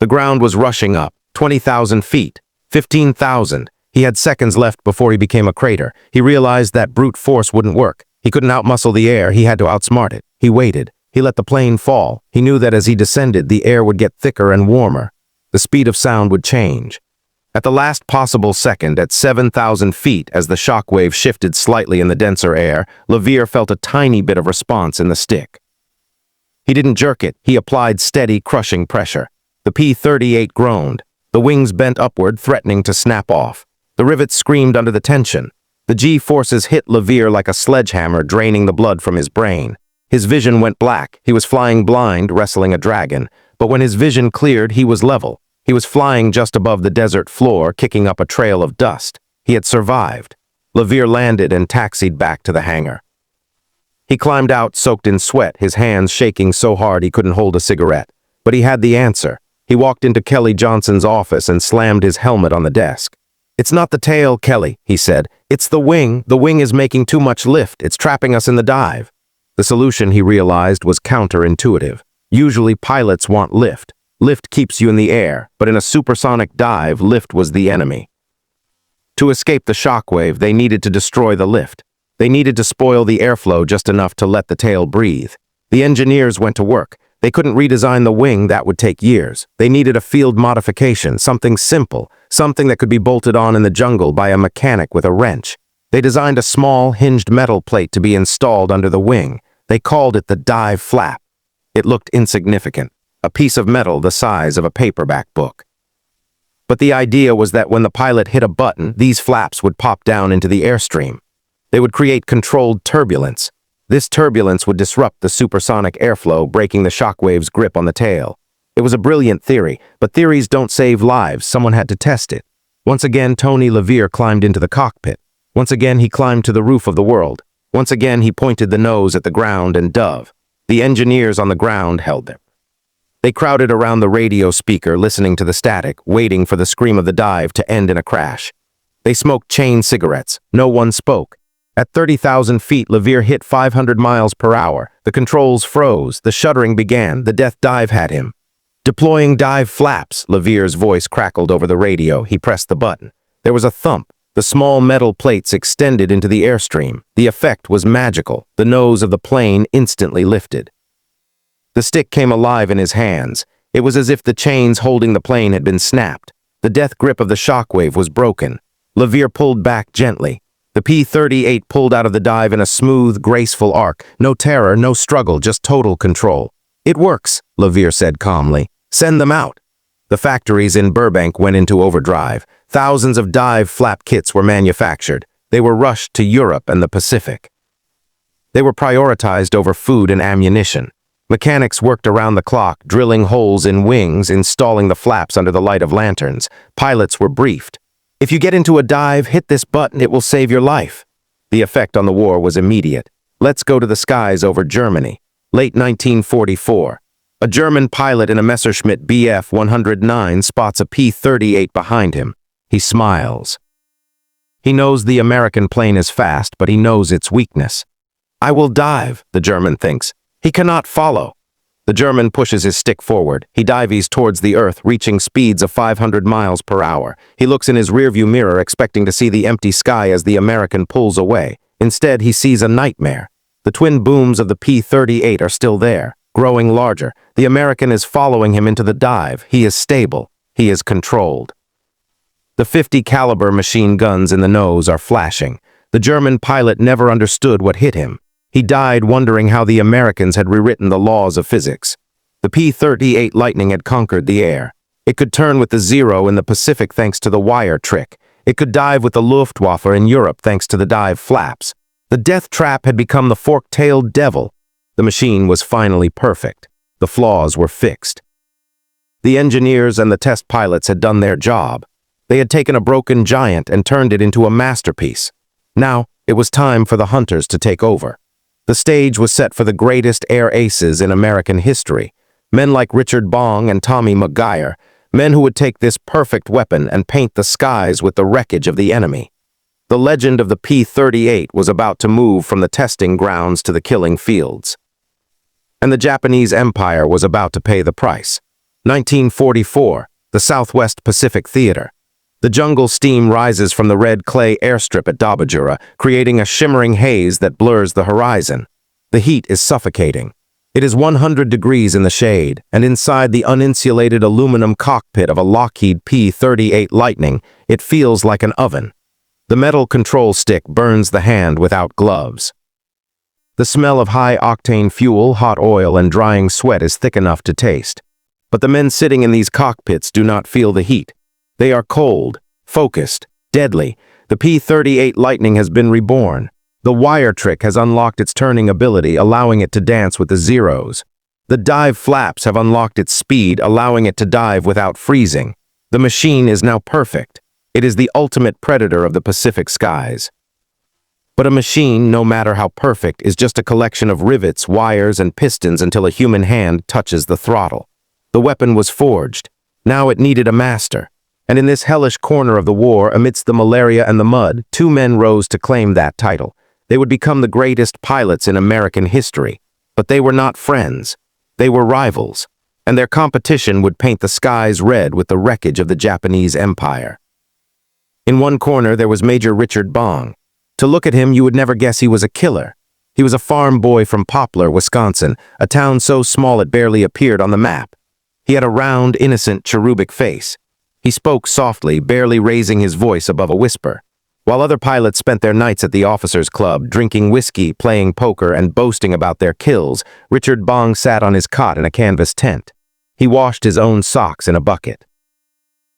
The ground was rushing up. 20,000 feet. 15,000. He had seconds left before he became a crater. He realized that brute force wouldn't work. He couldn't outmuscle the air. He had to outsmart it. He waited. He let the plane fall. He knew that as he descended, the air would get thicker and warmer. The speed of sound would change. At the last possible second, at 7,000 feet, as the shockwave shifted slightly in the denser air, LeVier felt a tiny bit of response in the stick. He didn't jerk it. He applied steady, crushing pressure. The P-38 groaned. The wings bent upward, threatening to snap off. The rivets screamed under the tension. The G-forces hit LeVier like a sledgehammer, draining the blood from his brain. His vision went black. He was flying blind, wrestling a dragon. But when his vision cleared, he was level. He was flying just above the desert floor, kicking up a trail of dust. He had survived. LeVier landed and taxied back to the hangar. He climbed out, soaked in sweat, his hands shaking so hard he couldn't hold a cigarette. But he had the answer. He walked into Kelly Johnson's office and slammed his helmet on the desk. "It's not the tail, Kelly," he said. "It's the wing. The wing is making too much lift. It's trapping us in the dive." The solution, he realized, was counterintuitive. Usually pilots want lift. Lift keeps you in the air, but in a supersonic dive, lift was the enemy. To escape the shockwave, they needed to destroy the lift. They needed to spoil the airflow just enough to let the tail breathe. The engineers went to work. They couldn't redesign the wing. That would take years. They needed a field modification, something simple, something that could be bolted on in the jungle by a mechanic with a wrench. They designed a small, hinged metal plate to be installed under the wing. They called it the dive flap. It looked insignificant, a piece of metal the size of a paperback book. But the idea was that when the pilot hit a button, these flaps would pop down into the airstream. They would create controlled turbulence. This turbulence would disrupt the supersonic airflow, breaking the shockwave's grip on the tail. It was a brilliant theory, but theories don't save lives. Someone had to test it. Once again, Tony LeVier climbed into the cockpit. Once again, he climbed to the roof of the world. Once again, he pointed the nose at the ground and dove. The engineers on the ground held them. They crowded around the radio speaker, listening to the static, waiting for the scream of the dive to end in a crash. They smoked chain cigarettes. No one spoke. At 30,000 feet, LeVier hit 500 miles per hour. The controls froze. The shuddering began. The death dive had him. "Deploying dive flaps," LeVier's voice crackled over the radio. He pressed the button. There was a thump. The small metal plates extended into the airstream. The effect was magical. The nose of the plane instantly lifted. The stick came alive in his hands. It was as if the chains holding the plane had been snapped. The death grip of the shockwave was broken. LeVier pulled back gently. The P-38 pulled out of the dive in a smooth, graceful arc. No terror, no struggle, just total control. "It works," LeVier said calmly. "Send them out." The factories in Burbank went into overdrive. Thousands of dive flap kits were manufactured. They were rushed to Europe and the Pacific. They were prioritized over food and ammunition. Mechanics worked around the clock, drilling holes in wings, installing the flaps under the light of lanterns. Pilots were briefed. "If you get into a dive, hit this button, it will save your life." The effect on the war was immediate. Let's go to the skies over Germany. Late 1944. A German pilot in a Messerschmitt Bf 109 spots a P-38 behind him. He smiles. He knows the American plane is fast, but he knows its weakness. "I will dive," the German thinks. He cannot follow. The German pushes his stick forward. He dives towards the earth, reaching speeds of 500 miles per hour. He looks in his rearview mirror, expecting to see the empty sky as the American pulls away. Instead, he sees a nightmare. The twin booms of the P-38 are still there, growing larger. The American is following him into the dive. He is stable. He is controlled. The 50 caliber machine guns in the nose are flashing. The German pilot never understood what hit him. He died wondering how the Americans had rewritten the laws of physics. The P-38 Lightning had conquered the air. It could turn with the Zero in the Pacific thanks to the wire trick. It could dive with the Luftwaffe in Europe thanks to the dive flaps. The death trap had become the fork-tailed devil. The machine was finally perfect. The flaws were fixed. The engineers and the test pilots had done their job. They had taken a broken giant and turned it into a masterpiece. Now, it was time for the hunters to take over. The stage was set for the greatest air aces in American history. Men like Richard Bong and Tommy McGuire, men who would take this perfect weapon and paint the skies with the wreckage of the enemy. The legend of the P-38 was about to move from the testing grounds to the killing fields. And the Japanese Empire was about to pay the price. 1944, the Southwest Pacific Theater. The jungle steam rises from the red clay airstrip at Dabajura, creating a shimmering haze that blurs the horizon. The heat is suffocating. It is 100 degrees in the shade, and inside the uninsulated aluminum cockpit of a Lockheed P-38 Lightning, it feels like an oven. The metal control stick burns the hand without gloves. The smell of high-octane fuel, hot oil, and drying sweat is thick enough to taste. But the men sitting in these cockpits do not feel the heat. They are cold, focused, deadly. The P-38 Lightning has been reborn. The wire trick has unlocked its turning ability, allowing it to dance with the zeros. The dive flaps have unlocked its speed, allowing it to dive without freezing. The machine is now perfect. It is the ultimate predator of the Pacific skies. But a machine, no matter how perfect, is just a collection of rivets, wires, and pistons until a human hand touches the throttle. The weapon was forged. Now it needed a master. And in this hellish corner of the war, amidst the malaria and the mud, two men rose to claim that title. They would become the greatest pilots in American history. But they were not friends. They were rivals. And their competition would paint the skies red with the wreckage of the Japanese Empire. In one corner, there was Major Richard Bong. To look at him, you would never guess he was a killer. He was a farm boy from Poplar, Wisconsin, a town so small it barely appeared on the map. He had a round, innocent, cherubic face. He spoke softly, barely raising his voice above a whisper. While other pilots spent their nights at the officers' club, drinking whiskey, playing poker, and boasting about their kills, Richard Bong sat on his cot in a canvas tent. He washed his own socks in a bucket.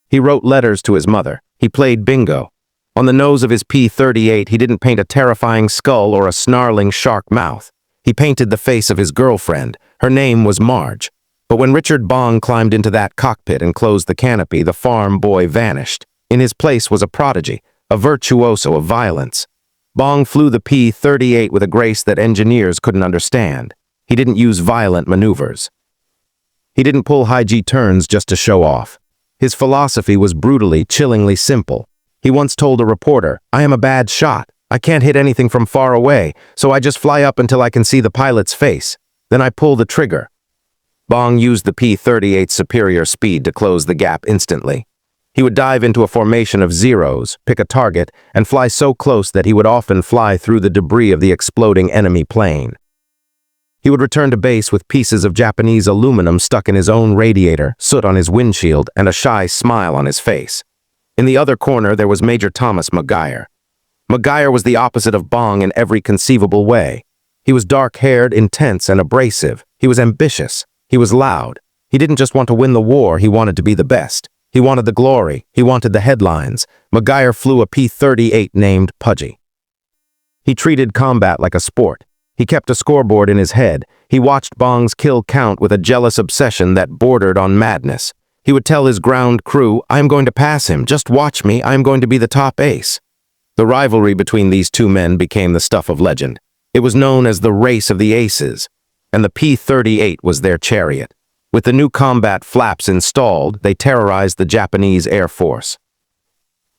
He wrote letters to his mother. He played bingo. On the nose of his P-38, he didn't paint a terrifying skull or a snarling shark mouth. He painted the face of his girlfriend. Her name was Marge. But when Richard Bong climbed into that cockpit and closed the canopy, the farm boy vanished. In his place was a prodigy, a virtuoso of violence. Bong flew the P-38 with a grace that engineers couldn't understand. He didn't use violent maneuvers. He didn't pull high-G turns just to show off. His philosophy was brutally, chillingly simple. He once told a reporter, "I am a bad shot. I can't hit anything from far away, so I just fly up until I can see the pilot's face. Then I pull the trigger." Bong used the P-38's superior speed to close the gap instantly. He would dive into a formation of zeros, pick a target, and fly so close that he would often fly through the debris of the exploding enemy plane. He would return to base with pieces of Japanese aluminum stuck in his own radiator, soot on his windshield, and a shy smile on his face. In the other corner, there was Major Thomas McGuire. McGuire was the opposite of Bong in every conceivable way. He was dark-haired, intense, and abrasive. He was ambitious. He was loud. He didn't just want to win the war, he wanted to be the best. He wanted the glory. He wanted the headlines. McGuire flew a P-38 named Pudgy. He treated combat like a sport. He kept a scoreboard in his head. He watched Bong's kill count with a jealous obsession that bordered on madness. He would tell his ground crew, "I am going to pass him. Just watch me. I am going to be the top ace." The rivalry between these two men became the stuff of legend. It was known as the Race of the Aces, and the P-38 was their chariot. With the new combat flaps installed, they terrorized the Japanese Air Force.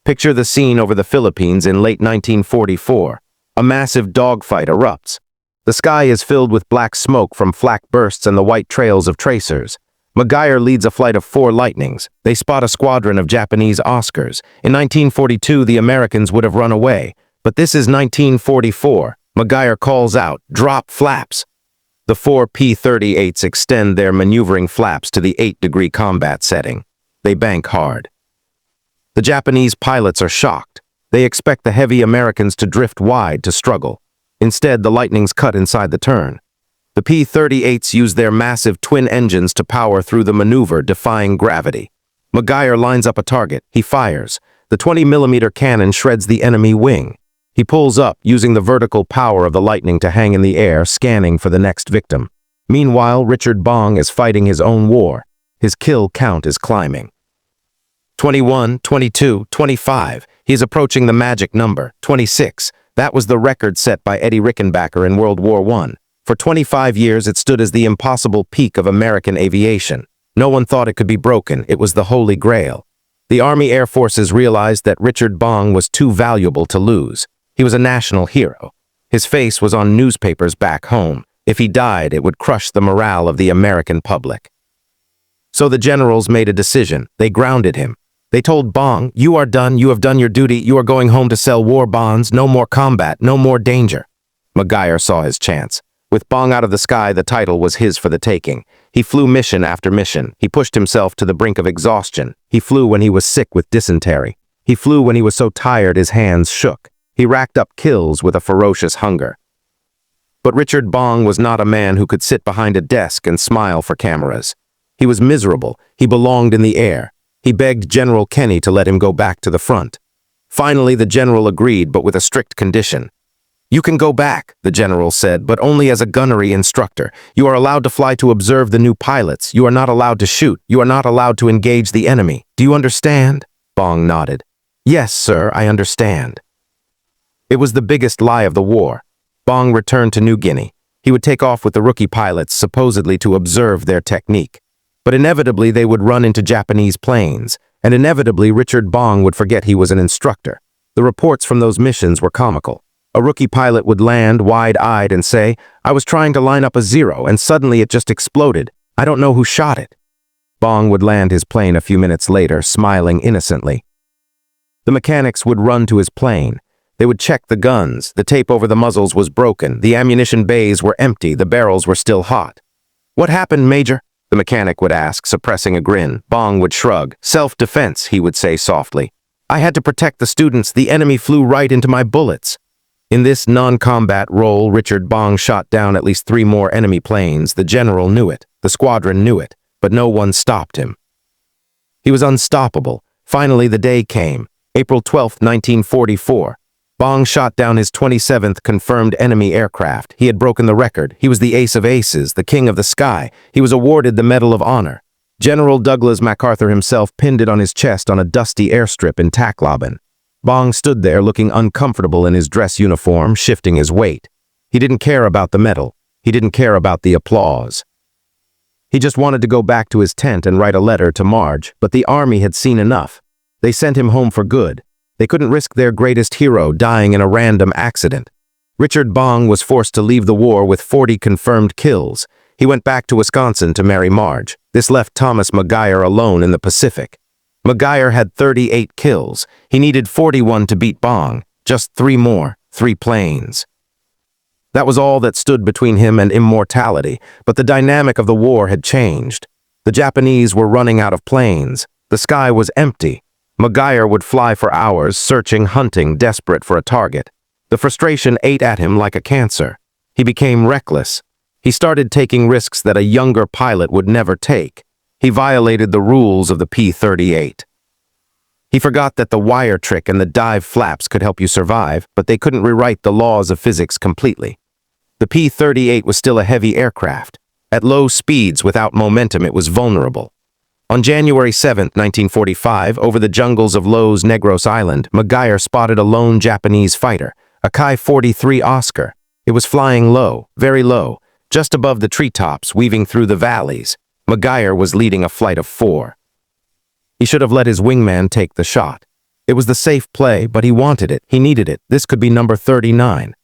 Picture the scene over the Philippines in late 1944. A massive dogfight erupts. The sky is filled with black smoke from flak bursts and the white trails of tracers. McGuire leads a flight of 4 Lightnings. They spot a squadron of Japanese Oscars. In 1942, the Americans would have run away. But this is 1944. McGuire calls out, "Drop flaps." The 4 P-38s extend their maneuvering flaps to the 8-degree combat setting. They bank hard. The Japanese pilots are shocked. They expect the heavy Americans to drift wide to struggle. Instead, the Lightnings cut inside the turn. The P-38s use their massive twin engines to power through the maneuver, defying gravity. McGuire lines up a target. He fires. The 20mm cannon shreds the enemy wing. He pulls up, using the vertical power of the Lightning to hang in the air, scanning for the next victim. Meanwhile, Richard Bong is fighting his own war. His kill count is climbing. 21, 22, 25. He is approaching the magic number, 26. That was the record set by Eddie Rickenbacker in World War I. For 25 years, it stood as the impossible peak of American aviation. No one thought it could be broken. It was the Holy Grail. The Army Air Forces realized that Richard Bong was too valuable to lose. He was a national hero. His face was on newspapers back home. If he died, it would crush the morale of the American public. So the generals made a decision. They grounded him. They told Bong, "You are done, you have done your duty, you are going home to sell war bonds, no more combat, no more danger." McGuire saw his chance. With Bong out of the sky, the title was his for the taking. He flew mission after mission. He pushed himself to the brink of exhaustion. He flew when he was sick with dysentery. He flew when he was so tired his hands shook. He racked up kills with a ferocious hunger. But Richard Bong was not a man who could sit behind a desk and smile for cameras. He was miserable. He belonged in the air. He begged General Kenny to let him go back to the front. Finally, the general agreed, but with a strict condition. "You can go back," the general said, "but only as a gunnery instructor. You are allowed to fly to observe the new pilots. You are not allowed to shoot. You are not allowed to engage the enemy. Do you understand?" Bong nodded. "Yes, sir, I understand." It was the biggest lie of the war. Bong returned to New Guinea. He would take off with the rookie pilots, supposedly to observe their technique. But inevitably they would run into Japanese planes, and inevitably Richard Bong would forget he was an instructor. The reports from those missions were comical. A rookie pilot would land wide-eyed and say, "I was trying to line up a zero, and suddenly it just exploded. I don't know who shot it." Bong would land his plane a few minutes later, smiling innocently. The mechanics would run to his plane. They would check the guns. The tape over the muzzles was broken. The ammunition bays were empty. The barrels were still hot. "What happened, Major?" the mechanic would ask, suppressing a grin. Bong would shrug. "Self-defense," he would say softly. "I had to protect the students. The enemy flew right into my bullets." In this non-combat role, Richard Bong shot down at least 3 more enemy planes. The general knew it. The squadron knew it. But no one stopped him. He was unstoppable. Finally, the day came. April 12, 1944. Bong shot down his 27th confirmed enemy aircraft. He had broken the record. He was the ace of aces, the king of the sky. He was awarded the Medal of Honor. General Douglas MacArthur himself pinned it on his chest on a dusty airstrip in Tacloban. Bong stood there looking uncomfortable in his dress uniform, shifting his weight. He didn't care about the medal. He didn't care about the applause. He just wanted to go back to his tent and write a letter to Marge, but the army had seen enough. They sent him home for good. They couldn't risk their greatest hero dying in a random accident. Richard Bong was forced to leave the war with 40 confirmed kills. He went back to Wisconsin to marry Marge. This left Thomas McGuire alone in the Pacific. McGuire had 38 kills. He needed 41 to beat Bong. Just 3 more, 3 planes. That was all that stood between him and immortality, but the dynamic of the war had changed. The Japanese were running out of planes. The sky was empty. McGuire would fly for hours, searching, hunting, desperate for a target. The frustration ate at him like a cancer. He became reckless. He started taking risks that a younger pilot would never take. He violated the rules of the P-38. He forgot that the wire trick and the dive flaps could help you survive, but they couldn't rewrite the laws of physics completely. The P-38 was still a heavy aircraft. At low speeds, without momentum, it was vulnerable. On January 7, 1945, over the jungles of Los Negros Island, McGuire spotted a lone Japanese fighter, a Ki-43 Oscar. It was flying low, very low, just above the treetops, weaving through the valleys. McGuire was leading a flight of 4. He should have let his wingman take the shot. It was the safe play, but he wanted it. He needed it. This could be number 39.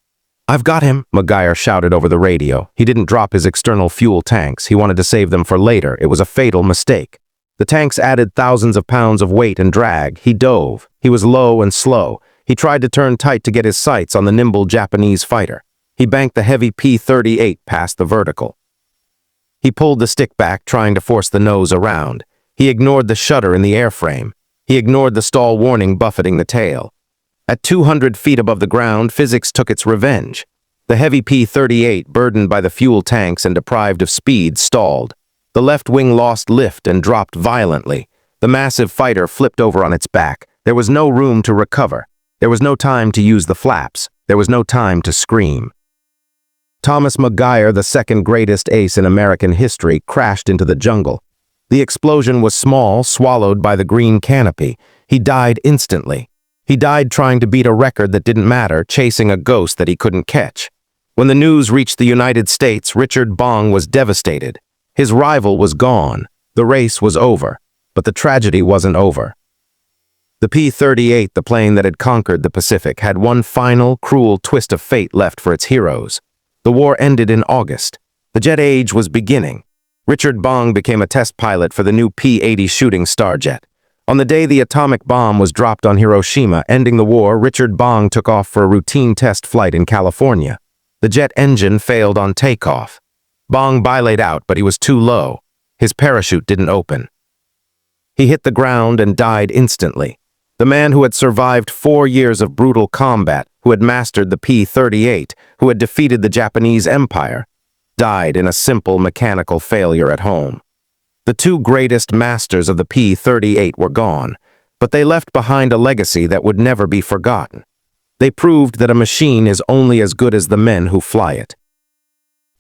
"I've got him," McGuire shouted over the radio. He didn't drop his external fuel tanks. He wanted to save them for later. It was a fatal mistake. The tanks added thousands of pounds of weight and drag. He dove. He was low and slow. He tried to turn tight to get his sights on the nimble Japanese fighter. He banked the heavy P-38 past the vertical. He pulled the stick back, trying to force the nose around. He ignored the shudder in the airframe. He ignored the stall warning buffeting the tail. At 200 feet above the ground, physics took its revenge. The heavy P-38, burdened by the fuel tanks and deprived of speed, stalled. The left wing lost lift and dropped violently. The massive fighter flipped over on its back. There was no room to recover. There was no time to use the flaps. There was no time to scream. Thomas McGuire, the second greatest ace in American history, crashed into the jungle. The explosion was small, swallowed by the green canopy. He died instantly. He died trying to beat a record that didn't matter, chasing a ghost that he couldn't catch. When the news reached the United States, Richard Bong was devastated. His rival was gone. The race was over. But the tragedy wasn't over. The P-38, the plane that had conquered the Pacific, had one final, cruel twist of fate left for its heroes. The war ended in August. The jet age was beginning. Richard Bong became a test pilot for the new P-80 shooting star jet. On the day the atomic bomb was dropped on Hiroshima, ending the war, Richard Bong took off for a routine test flight in California. The jet engine failed on takeoff. Bong bilayed out, but he was too low. His parachute didn't open. He hit the ground and died instantly. The man who had survived 4 years of brutal combat, who had mastered the P-38, who had defeated the Japanese Empire, died in a simple mechanical failure at home. The two greatest masters of the P-38 were gone, but they left behind a legacy that would never be forgotten. They proved that a machine is only as good as the men who fly it.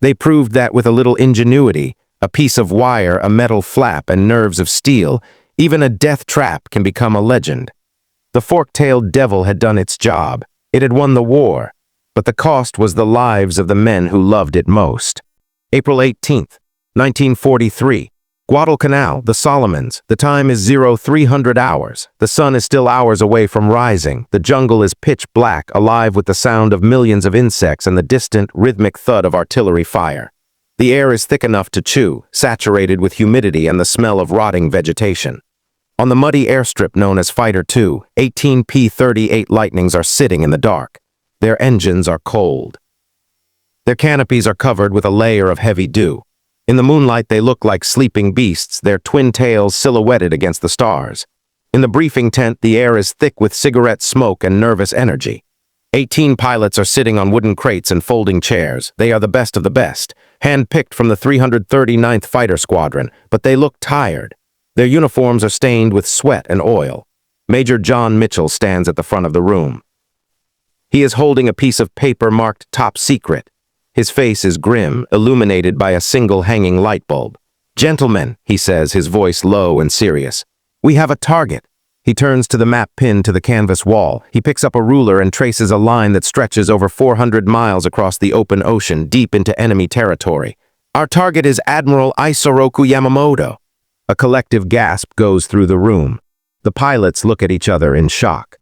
They proved that with a little ingenuity, a piece of wire, a metal flap, and nerves of steel, even a death trap can become a legend. The fork-tailed devil had done its job. It had won the war, but the cost was the lives of the men who loved it most. April 18th, 1943. Guadalcanal, the Solomons. The time is 0300 hours. The sun is still hours away from rising. The jungle is pitch black, alive with the sound of millions of insects and the distant, rhythmic thud of artillery fire. The air is thick enough to chew, saturated with humidity and the smell of rotting vegetation. On the muddy airstrip known as Fighter 2, 18 P-38 Lightnings are sitting in the dark. Their engines are cold. Their canopies are covered with a layer of heavy dew. In the moonlight, they look like sleeping beasts, their twin tails silhouetted against the stars. In the briefing tent, the air is thick with cigarette smoke and nervous energy. 18 pilots are sitting on wooden crates and folding chairs. They are the best of the best, hand-picked from the 339th Fighter Squadron, but they look tired. Their uniforms are stained with sweat and oil. Major John Mitchell stands at the front of the room. He is holding a piece of paper marked Top Secret. His face is grim, illuminated by a single hanging light bulb. "Gentlemen," he says, his voice low and serious, "we have a target." He turns to the map pinned to the canvas wall. He picks up a ruler and traces a line that stretches over 400 miles across the open ocean, deep into enemy territory. "Our target is Admiral Isoroku Yamamoto." A collective gasp goes through the room. The pilots look at each other in shock.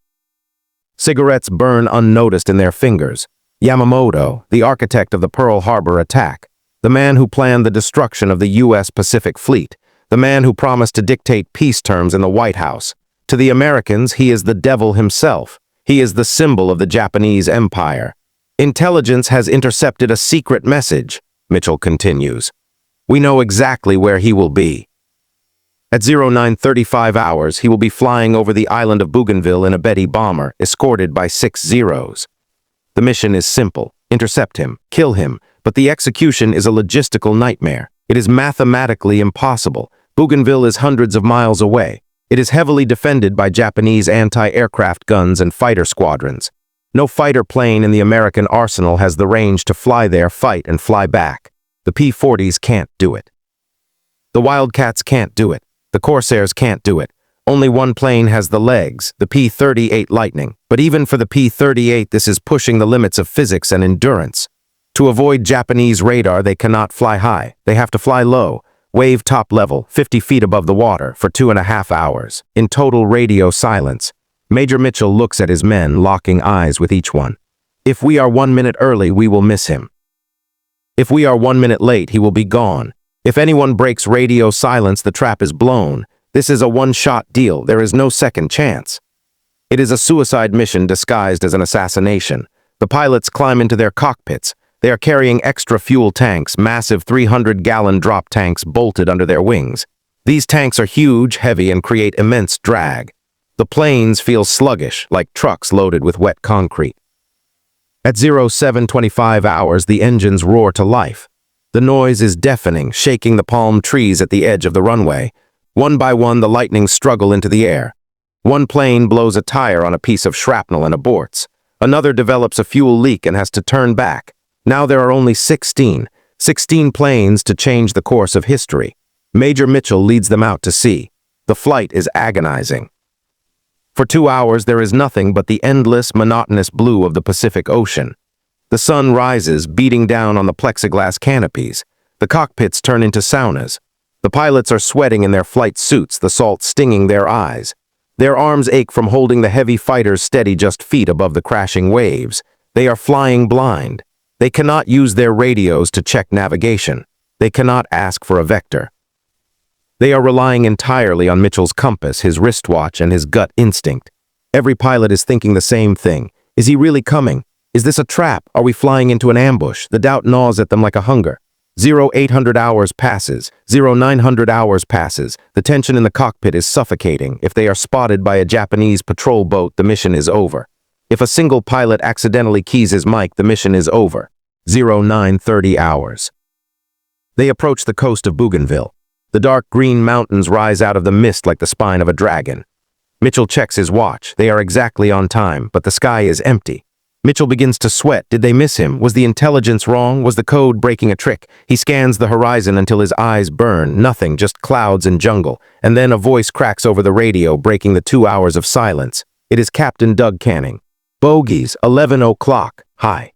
Cigarettes burn unnoticed in their fingers. Yamamoto, the architect of the Pearl Harbor attack, the man who planned the destruction of the U.S. Pacific Fleet, the man who promised to dictate peace terms in the White House. To the Americans, he is the devil himself. He is the symbol of the Japanese Empire. "Intelligence has intercepted a secret message," Mitchell continues. "We know exactly where he will be. At 0935 hours, he will be flying over the island of Bougainville in a Betty bomber, escorted by 6 Zeros. The mission is simple: intercept him, kill him, but the execution is a logistical nightmare. It is mathematically impossible. Bougainville is hundreds of miles away. It is heavily defended by Japanese anti-aircraft guns and fighter squadrons. No fighter plane in the American arsenal has the range to fly there, fight, and fly back. The P-40s can't do it. The Wildcats can't do it. The Corsairs can't do it. Only one plane has the legs, the P-38 Lightning. But even for the P-38, this is pushing the limits of physics and endurance. To avoid Japanese radar, they cannot fly high. They have to fly low, wave top level, 50 feet above the water, for 2.5 hours, in total radio silence. Major Mitchell looks at his men, locking eyes with each one. "If we are 1 minute early, we will miss him. If we are 1 minute late, he will be gone. If anyone breaks radio silence, the trap is blown. This is a one-shot deal. There is no second chance." It is a suicide mission disguised as an assassination. The pilots climb into their cockpits. They are carrying extra fuel tanks, massive 300-gallon drop tanks bolted under their wings. These tanks are huge, heavy, and create immense drag. The planes feel sluggish, like trucks loaded with wet concrete. At 0725 hours, the engines roar to life. The noise is deafening, shaking the palm trees at the edge of the runway. One by one, the Lightnings struggle into the air. One plane blows a tire on a piece of shrapnel and aborts. Another develops a fuel leak and has to turn back. Now there are only 16 planes to change the course of history. Major Mitchell leads them out to sea. The flight is agonizing. For 2 hours, there is nothing but the endless, monotonous blue of the Pacific Ocean. The sun rises, beating down on the plexiglass canopies. The cockpits turn into saunas. The pilots are sweating in their flight suits, the salt stinging their eyes. Their arms ache from holding the heavy fighters steady just feet above the crashing waves. They are flying blind. They cannot use their radios to check navigation. They cannot ask for a vector. They are relying entirely on Mitchell's compass, his wristwatch, and his gut instinct. Every pilot is thinking the same thing. Is he really coming? Is this a trap? Are we flying into an ambush? The doubt gnaws at them like a hunger. 0800 hours passes. 0900 hours passes. The tension in the cockpit is suffocating. If they are spotted by a Japanese patrol boat, the mission is over. If a single pilot accidentally keys his mic, the mission is over. 0930 hours. They approach the coast of Bougainville. The dark green mountains rise out of the mist like the spine of a dragon. Mitchell checks his watch. They are exactly on time, but the sky is empty. Mitchell begins to sweat. Did they miss him? Was the intelligence wrong? Was the code breaking a trick? He scans the horizon until his eyes burn. Nothing, just clouds and jungle. And then a voice cracks over the radio, breaking the 2 hours of silence. It is Captain Doug Canning. Bogies, 11 o'clock. Hi.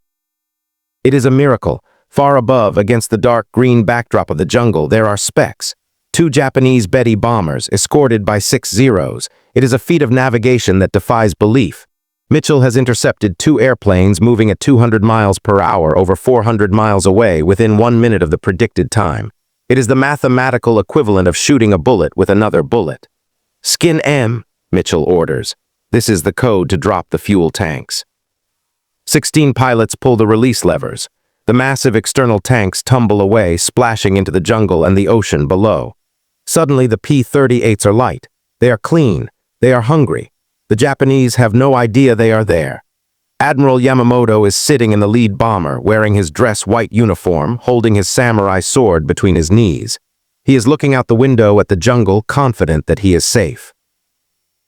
It is a miracle. Far above, against the dark green backdrop of the jungle, there are specks. 2 Japanese Betty bombers, escorted by 6 Zeros. It is a feat of navigation that defies belief. Mitchell has intercepted 2 airplanes moving at 200 miles per hour over 400 miles away within 1 minute of the predicted time. It is the mathematical equivalent of shooting a bullet with another bullet. Skin M, Mitchell orders. This is the code to drop the fuel tanks. 16 pilots pull the release levers. The massive external tanks tumble away, splashing into the jungle and the ocean below. Suddenly, the P-38s are light. They are clean. They are hungry. The Japanese have no idea they are there. Admiral Yamamoto is sitting in the lead bomber, wearing his dress white uniform, holding his samurai sword between his knees. He is looking out the window at the jungle, confident that he is safe.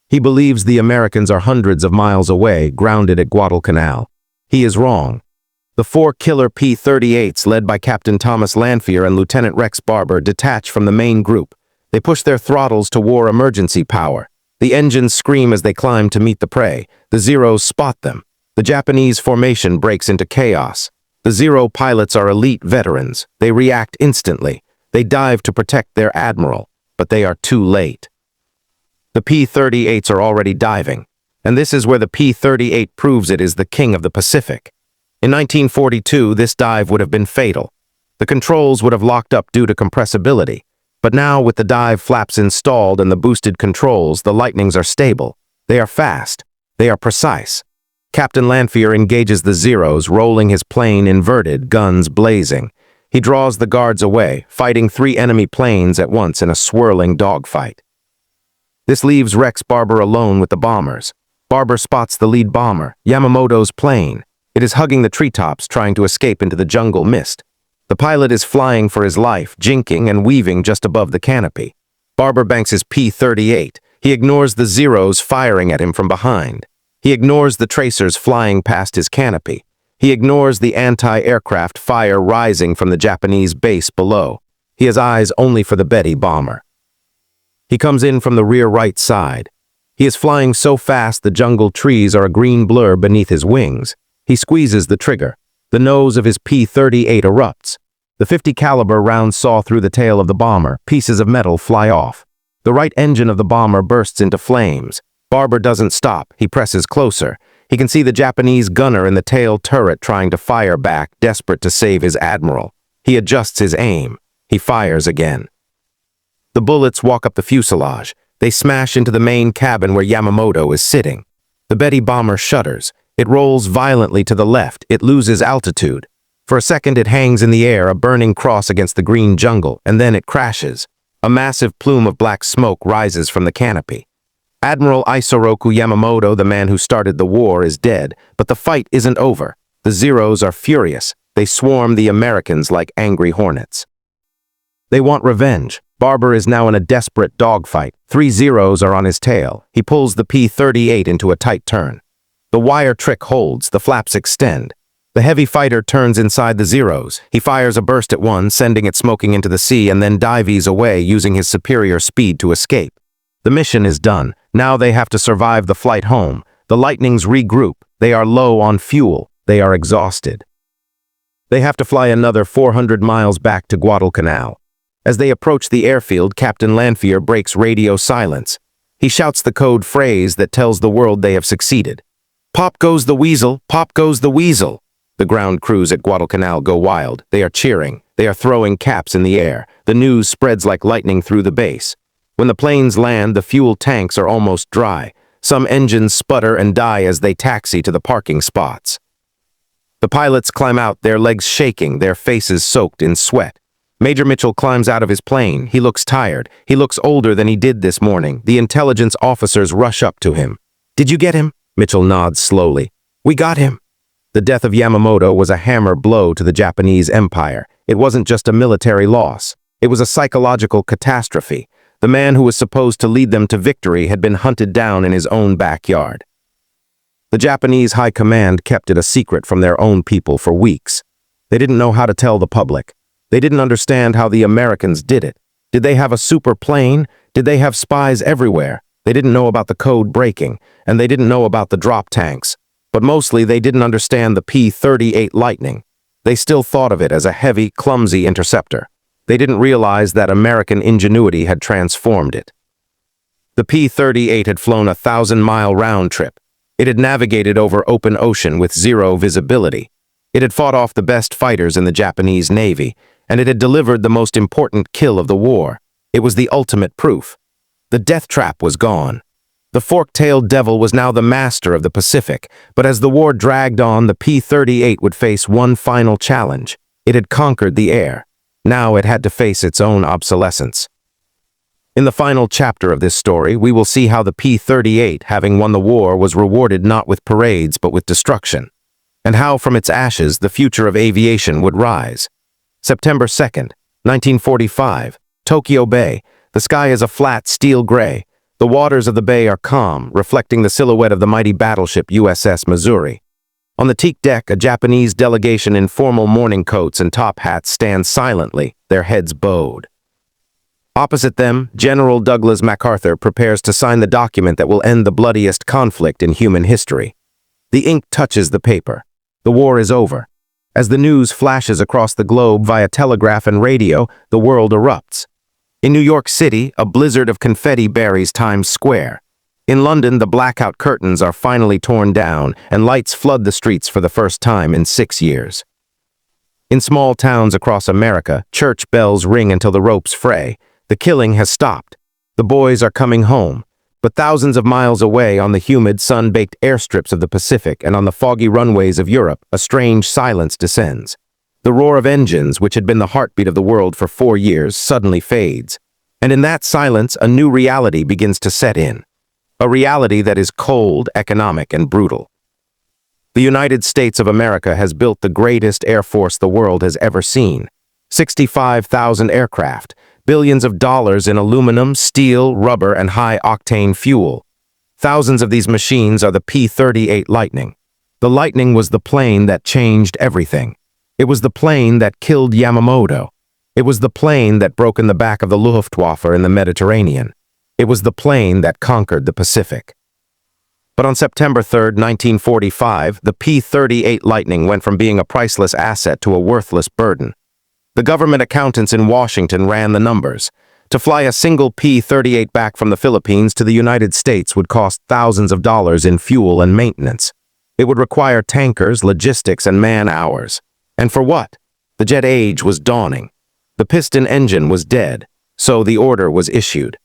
He believes the Americans are hundreds of miles away, grounded at Guadalcanal. He is wrong. The 4 killer P-38s, led by Captain Thomas LeVier and Lieutenant Rex Barber, detach from the main group. They push their throttles to war emergency power. The engines scream as they climb to meet the prey. The Zeros spot them. The Japanese formation breaks into chaos. The Zero pilots are elite veterans. They react instantly. They dive to protect their admiral, but they are too late. The P-38s are already diving, and this is where the P-38 proves it is the king of the Pacific. In 1942, this dive would have been fatal. The controls would have locked up due to compressibility. But now, with the dive flaps installed and the boosted controls, the lightnings are stable. They are fast. They are precise. Captain LeVier engages the Zeros, rolling his plane inverted, guns blazing. He draws the guards away, fighting 3 enemy planes at once in a swirling dogfight. This leaves Rex Barber alone with the bombers. Barber spots the lead bomber, Yamamoto's plane. It is hugging the treetops, trying to escape into the jungle mist. The pilot is flying for his life, jinking and weaving just above the canopy. Barber banks his P-38. He ignores the Zeros firing at him from behind. He ignores the tracers flying past his canopy. He ignores the anti-aircraft fire rising from the Japanese base below. He has eyes only for the Betty bomber. He comes in from the rear right side. He is flying so fast the jungle trees are a green blur beneath his wings. He squeezes the trigger. The nose of his P-38 erupts. The .50 caliber round saw through the tail of the bomber. Pieces of metal fly off. The right engine of the bomber bursts into flames. Barber doesn't stop. He presses closer. He can see the Japanese gunner in the tail turret trying to fire back, desperate to save his admiral. He adjusts his aim. He fires again. The bullets walk up the fuselage. They smash into the main cabin where Yamamoto is sitting. The Betty bomber shudders. It rolls violently to the left. It loses altitude. For a second, it hangs in the air, a burning cross against the green jungle, and then it crashes. A massive plume of black smoke rises from the canopy. Admiral Isoroku Yamamoto, the man who started the war, is dead, but the fight isn't over. The Zeros are furious. They swarm the Americans like angry hornets. They want revenge. Barber is now in a desperate dogfight. 3 Zeros are on his tail. He pulls the P-38 into a tight turn. The wire trick holds, the flaps extend. The heavy fighter turns inside the Zeros. He fires a burst at one, sending it smoking into the sea, and then dives away using his superior speed to escape. The mission is done. Now they have to survive the flight home. The Lightnings regroup. They are low on fuel. They are exhausted. They have to fly another 400 miles back to Guadalcanal. As they approach the airfield, Captain LeVier breaks radio silence. He shouts the code phrase that tells the world they have succeeded. "Pop goes the weasel! Pop goes the weasel!" The ground crews at Guadalcanal go wild. They are cheering. They are throwing caps in the air. The news spreads like lightning through the base. When the planes land, the fuel tanks are almost dry. Some engines sputter and die as they taxi to the parking spots. The pilots climb out, their legs shaking, their faces soaked in sweat. Major Mitchell climbs out of his plane. He looks tired. He looks older than he did this morning. The intelligence officers rush up to him. "Did you get him?" Mitchell nods slowly. "We got him." The death of Yamamoto was a hammer blow to the Japanese Empire. It wasn't just a military loss. It was a psychological catastrophe. The man who was supposed to lead them to victory had been hunted down in his own backyard. The Japanese high command kept it a secret from their own people for weeks. They didn't know how to tell the public. They didn't understand how the Americans did it. Did they have a super plane? Did they have spies everywhere? They didn't know about the code breaking, and they didn't know about the drop tanks. But mostly they didn't understand the P-38 Lightning. They still thought of it as a heavy, clumsy interceptor. They didn't realize that American ingenuity had transformed it. The P-38 had flown a 1,000-mile round trip. It had navigated over open ocean with zero visibility. It had fought off the best fighters in the Japanese Navy, and it had delivered the most important kill of the war. It was the ultimate proof. The death trap was gone. The fork-tailed devil was now the master of the Pacific, but as the war dragged on, the P-38 would face one final challenge. It had conquered the air. Now it had to face its own obsolescence. In the final chapter of this story, we will see how the P-38, having won the war, was rewarded not with parades but with destruction, and how from its ashes the future of aviation would rise. September 2nd, 1945, Tokyo Bay. The sky is a flat steel gray. The waters of the bay are calm, reflecting the silhouette of the mighty battleship USS Missouri. On the teak deck, a Japanese delegation in formal morning coats and top hats stands silently, their heads bowed. Opposite them, General Douglas MacArthur prepares to sign the document that will end the bloodiest conflict in human history. The ink touches the paper. The war is over. As the news flashes across the globe via telegraph and radio, the world erupts. In New York City, a blizzard of confetti buries Times Square. In London, the blackout curtains are finally torn down, and lights flood the streets for the first time in 6 years. In small towns across America, church bells ring until the ropes fray. The killing has stopped. The boys are coming home. But thousands of miles away on the humid, sun-baked airstrips of the Pacific and on the foggy runways of Europe, a strange silence descends. The roar of engines, which had been the heartbeat of the world for 4 years, suddenly fades. And in that silence, a new reality begins to set in. A reality that is cold, economic, and brutal. The United States of America has built the greatest air force the world has ever seen. 65,000 aircraft, billions of dollars in aluminum, steel, rubber, and high-octane fuel. Thousands of these machines are the P-38 Lightning. The Lightning was the plane that changed everything. It was the plane that killed Yamamoto. It was the plane that broke in the back of the Luftwaffe in the Mediterranean. It was the plane that conquered the Pacific. But on September 3, 1945, the P-38 Lightning went from being a priceless asset to a worthless burden. The government accountants in Washington ran the numbers. To fly a single P-38 back from the Philippines to the United States would cost thousands of dollars in fuel and maintenance. It would require tankers, logistics, and man-hours. And for what? The jet age was dawning. The piston engine was dead, so the order was issued.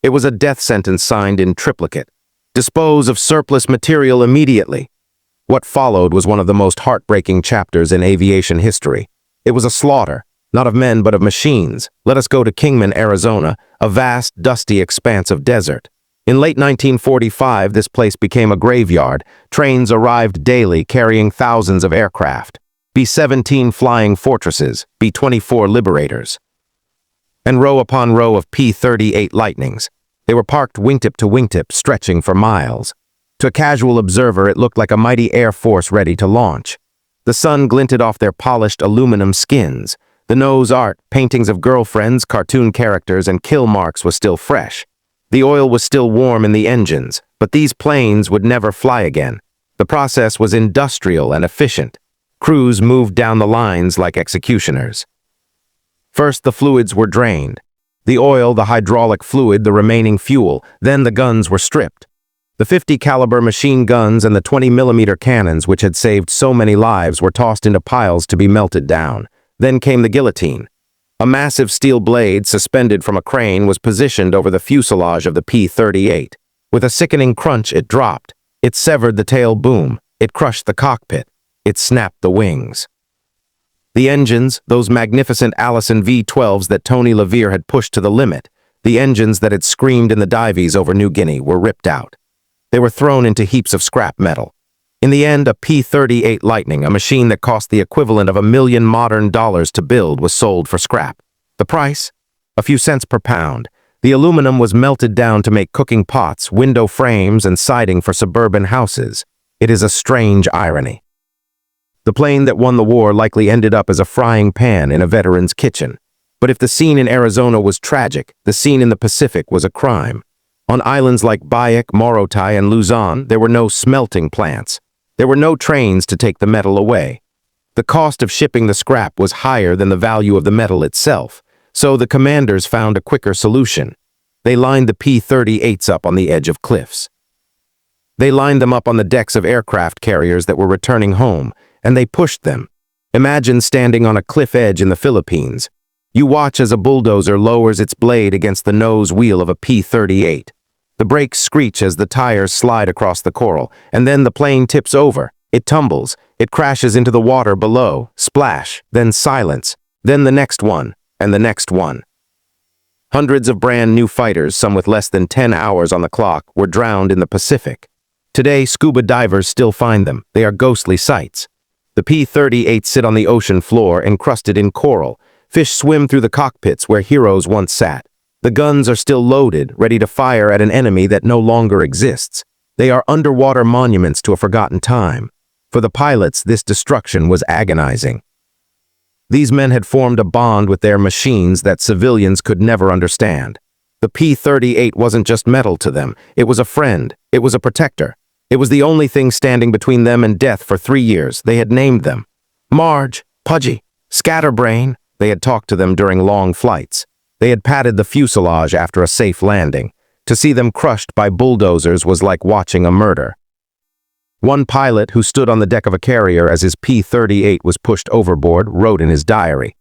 It was a death sentence signed in triplicate. Dispose of surplus material immediately. What followed was one of the most heartbreaking chapters in aviation history. It was a slaughter, not of men but of machines. Let us go to Kingman, Arizona, a vast, dusty expanse of desert. In late 1945, this place became a graveyard. Trains arrived daily carrying thousands of aircraft. B-17 flying fortresses, B-24 Liberators. And row upon row of P-38 Lightnings. They were parked wingtip to wingtip, stretching for miles. To a casual observer, it looked like a mighty air force ready to launch. The sun glinted off their polished aluminum skins. The nose art, paintings of girlfriends, cartoon characters, and kill marks was still fresh. The oil was still warm in the engines, but these planes would never fly again. The process was industrial and efficient. Crews moved down the lines like executioners. First, the fluids were drained. The oil, the hydraulic fluid, the remaining fuel. Then the guns were stripped. The 50 caliber machine guns and the 20mm cannons, which had saved so many lives, were tossed into piles to be melted down. Then came the guillotine. A massive steel blade, suspended from a crane, was positioned over the fuselage of the P-38. With a sickening crunch, it dropped. It severed the tail boom. It crushed the cockpit. It snapped the wings. The engines, those magnificent Allison V-12s that Tony LeVier had pushed to the limit, the engines that had screamed in the dives over New Guinea, were ripped out. They were thrown into heaps of scrap metal. In the end, a P-38 Lightning, a machine that cost the equivalent of $1 million modern dollars to build, was sold for scrap. The price? A few cents per pound. The aluminum was melted down to make cooking pots, window frames, and siding for suburban houses. It is a strange irony. The plane that won the war likely ended up as a frying pan in a veteran's kitchen. But if the scene in Arizona was tragic, the scene in the Pacific was a crime. On islands like Biak, Morotai, and Luzon, there were no smelting plants. There were no trains to take the metal away. The cost of shipping the scrap was higher than the value of the metal itself, so the commanders found a quicker solution. They lined the P-38s up on the edge of cliffs. They lined them up on the decks of aircraft carriers that were returning home, and they pushed them. Imagine standing on a cliff edge in the Philippines. You watch as a bulldozer lowers its blade against the nose wheel of a P-38. The brakes screech as the tires slide across the coral, and then the plane tips over. It tumbles. It crashes into the water below. Splash. Then silence. Then the next one. And the next one. Hundreds of brand new fighters, some with less than 10 hours on the clock, were drowned in the Pacific. Today, scuba divers still find them. They are ghostly sights. The P-38s sit on the ocean floor, encrusted in coral. Fish swim through the cockpits where heroes once sat. The guns are still loaded, ready to fire at an enemy that no longer exists. They are underwater monuments to a forgotten time. For the pilots, this destruction was agonizing. These men had formed a bond with their machines that civilians could never understand. The P-38 wasn't just metal to them. It was a friend. It was a protector. It was the only thing standing between them and death for 3 years. They had named them. Marge, Pudgy, Scatterbrain. They had talked to them during long flights. They had patted the fuselage after a safe landing. To see them crushed by bulldozers was like watching a murder. One pilot who stood on the deck of a carrier as his P-38 was pushed overboard wrote in his diary,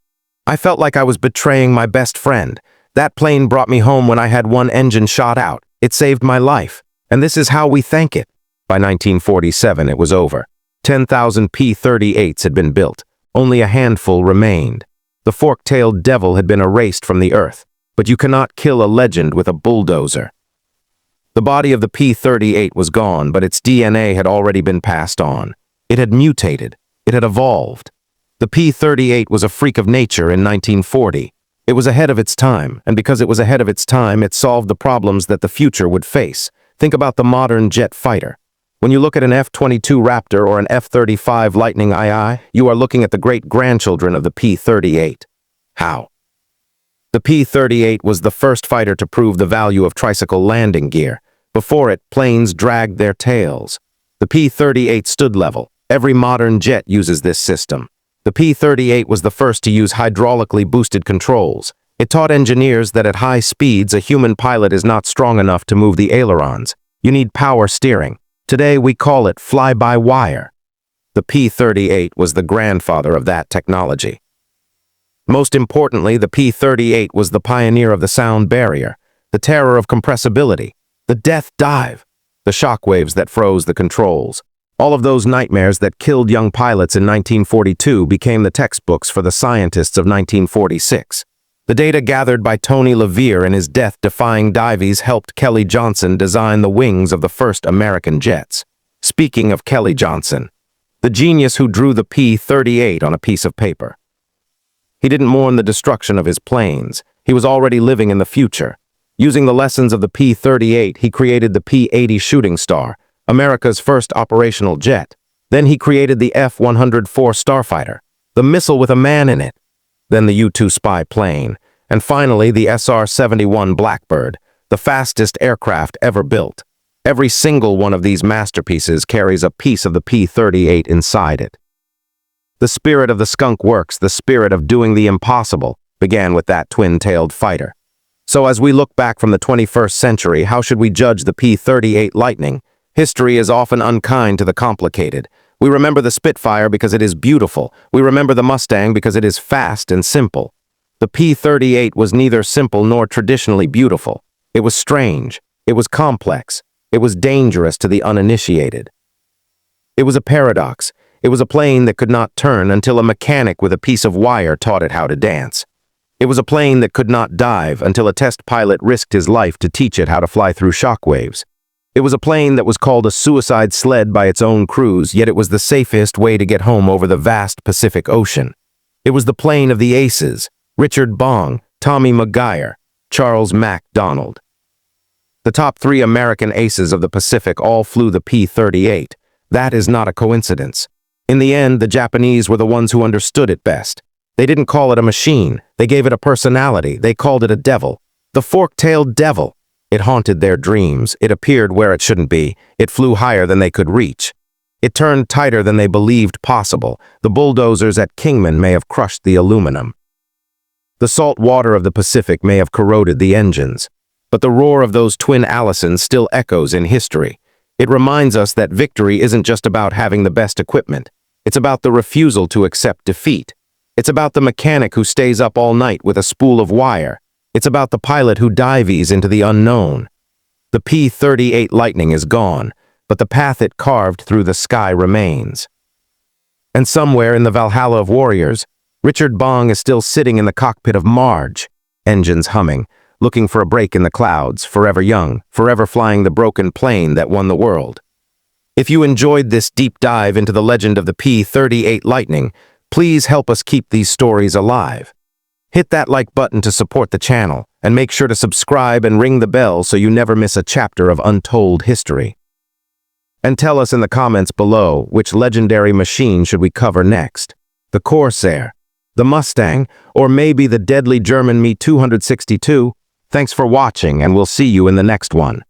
"I felt like I was betraying my best friend. That plane brought me home when I had one engine shot out. It saved my life. And this is how we thank it." By 1947, it was over. 10,000 P-38s had been built. Only a handful remained. The fork-tailed devil had been erased from the earth, but you cannot kill a legend with a bulldozer. The body of the P-38 was gone, but its DNA had already been passed on. It had mutated. It had evolved. The P-38 was a freak of nature in 1940. It was ahead of its time, and because it was ahead of its time, it solved the problems that the future would face. Think about the modern jet fighter. When you look at an F-22 Raptor or an F-35 Lightning II, you are looking at the great-grandchildren of the P-38. How? The P-38 was the first fighter to prove the value of tricycle landing gear. Before it, planes dragged their tails. The P-38 stood level. Every modern jet uses this system. The P-38 was the first to use hydraulically boosted controls. It taught engineers that at high speeds, a human pilot is not strong enough to move the ailerons. You need power steering. Today, we call it fly-by-wire. The P-38 was the grandfather of that technology. Most importantly, the P-38 was the pioneer of the sound barrier, the terror of compressibility, the death dive, the shockwaves that froze the controls. All of those nightmares that killed young pilots in 1942 became the textbooks for the scientists of 1946. The data gathered by Tony LeVier in his death-defying dives helped Kelly Johnson design the wings of the first American jets. Speaking of Kelly Johnson, the genius who drew the P-38 on a piece of paper. He didn't mourn the destruction of his planes. He was already living in the future. Using the lessons of the P-38, he created the P-80 Shooting Star, America's first operational jet. Then he created the F-104 Starfighter, the missile with a man in it. Then the U-2 spy plane, and finally the SR-71 Blackbird, the fastest aircraft ever built. Every single one of these masterpieces carries a piece of the P-38 inside it. The spirit of the skunk works, the spirit of doing the impossible, began with that twin-tailed fighter. So as we look back from the 21st century, how should we judge the P-38 Lightning? History is often unkind to the complicated. We remember the Spitfire because it is beautiful. We remember the Mustang because it is fast and simple. The P-38 was neither simple nor traditionally beautiful. It was strange. It was complex. It was dangerous to the uninitiated. It was a paradox. It was a plane that could not turn until a mechanic with a piece of wire taught it how to dance. It was a plane that could not dive until a test pilot risked his life to teach it how to fly through shockwaves. It was a plane that was called a suicide sled by its own crews, yet it was the safest way to get home over the vast Pacific Ocean. It was the plane of the aces, Richard Bong, Tommy McGuire, Charles MacDonald. The top 3 American aces of the Pacific all flew the P-38. That is not a coincidence. In the end, the Japanese were the ones who understood it best. They didn't call it a machine. They gave it a personality. They called it a devil. The fork-tailed devil. It haunted their dreams. It appeared where it shouldn't be. It flew higher than they could reach. It turned tighter than they believed possible. The bulldozers at Kingman may have crushed the aluminum. The salt water of the Pacific may have corroded the engines. But the roar of those twin Allisons still echoes in history. It reminds us that victory isn't just about having the best equipment. It's about the refusal to accept defeat. It's about the mechanic who stays up all night with a spool of wire. It's about the pilot who dives into the unknown. The P-38 Lightning is gone, but the path it carved through the sky remains. And somewhere in the Valhalla of warriors, Richard Bong is still sitting in the cockpit of Marge, engines humming, looking for a break in the clouds, forever young, forever flying the broken plane that won the world. If you enjoyed this deep dive into the legend of the P-38 Lightning, please help us keep these stories alive. Hit that like button to support the channel, and make sure to subscribe and ring the bell so you never miss a chapter of untold history. And tell us in the comments below which legendary machine should we cover next. The Corsair, the Mustang, or maybe the deadly German Me-262? Thanks for watching, and we'll see you in the next one.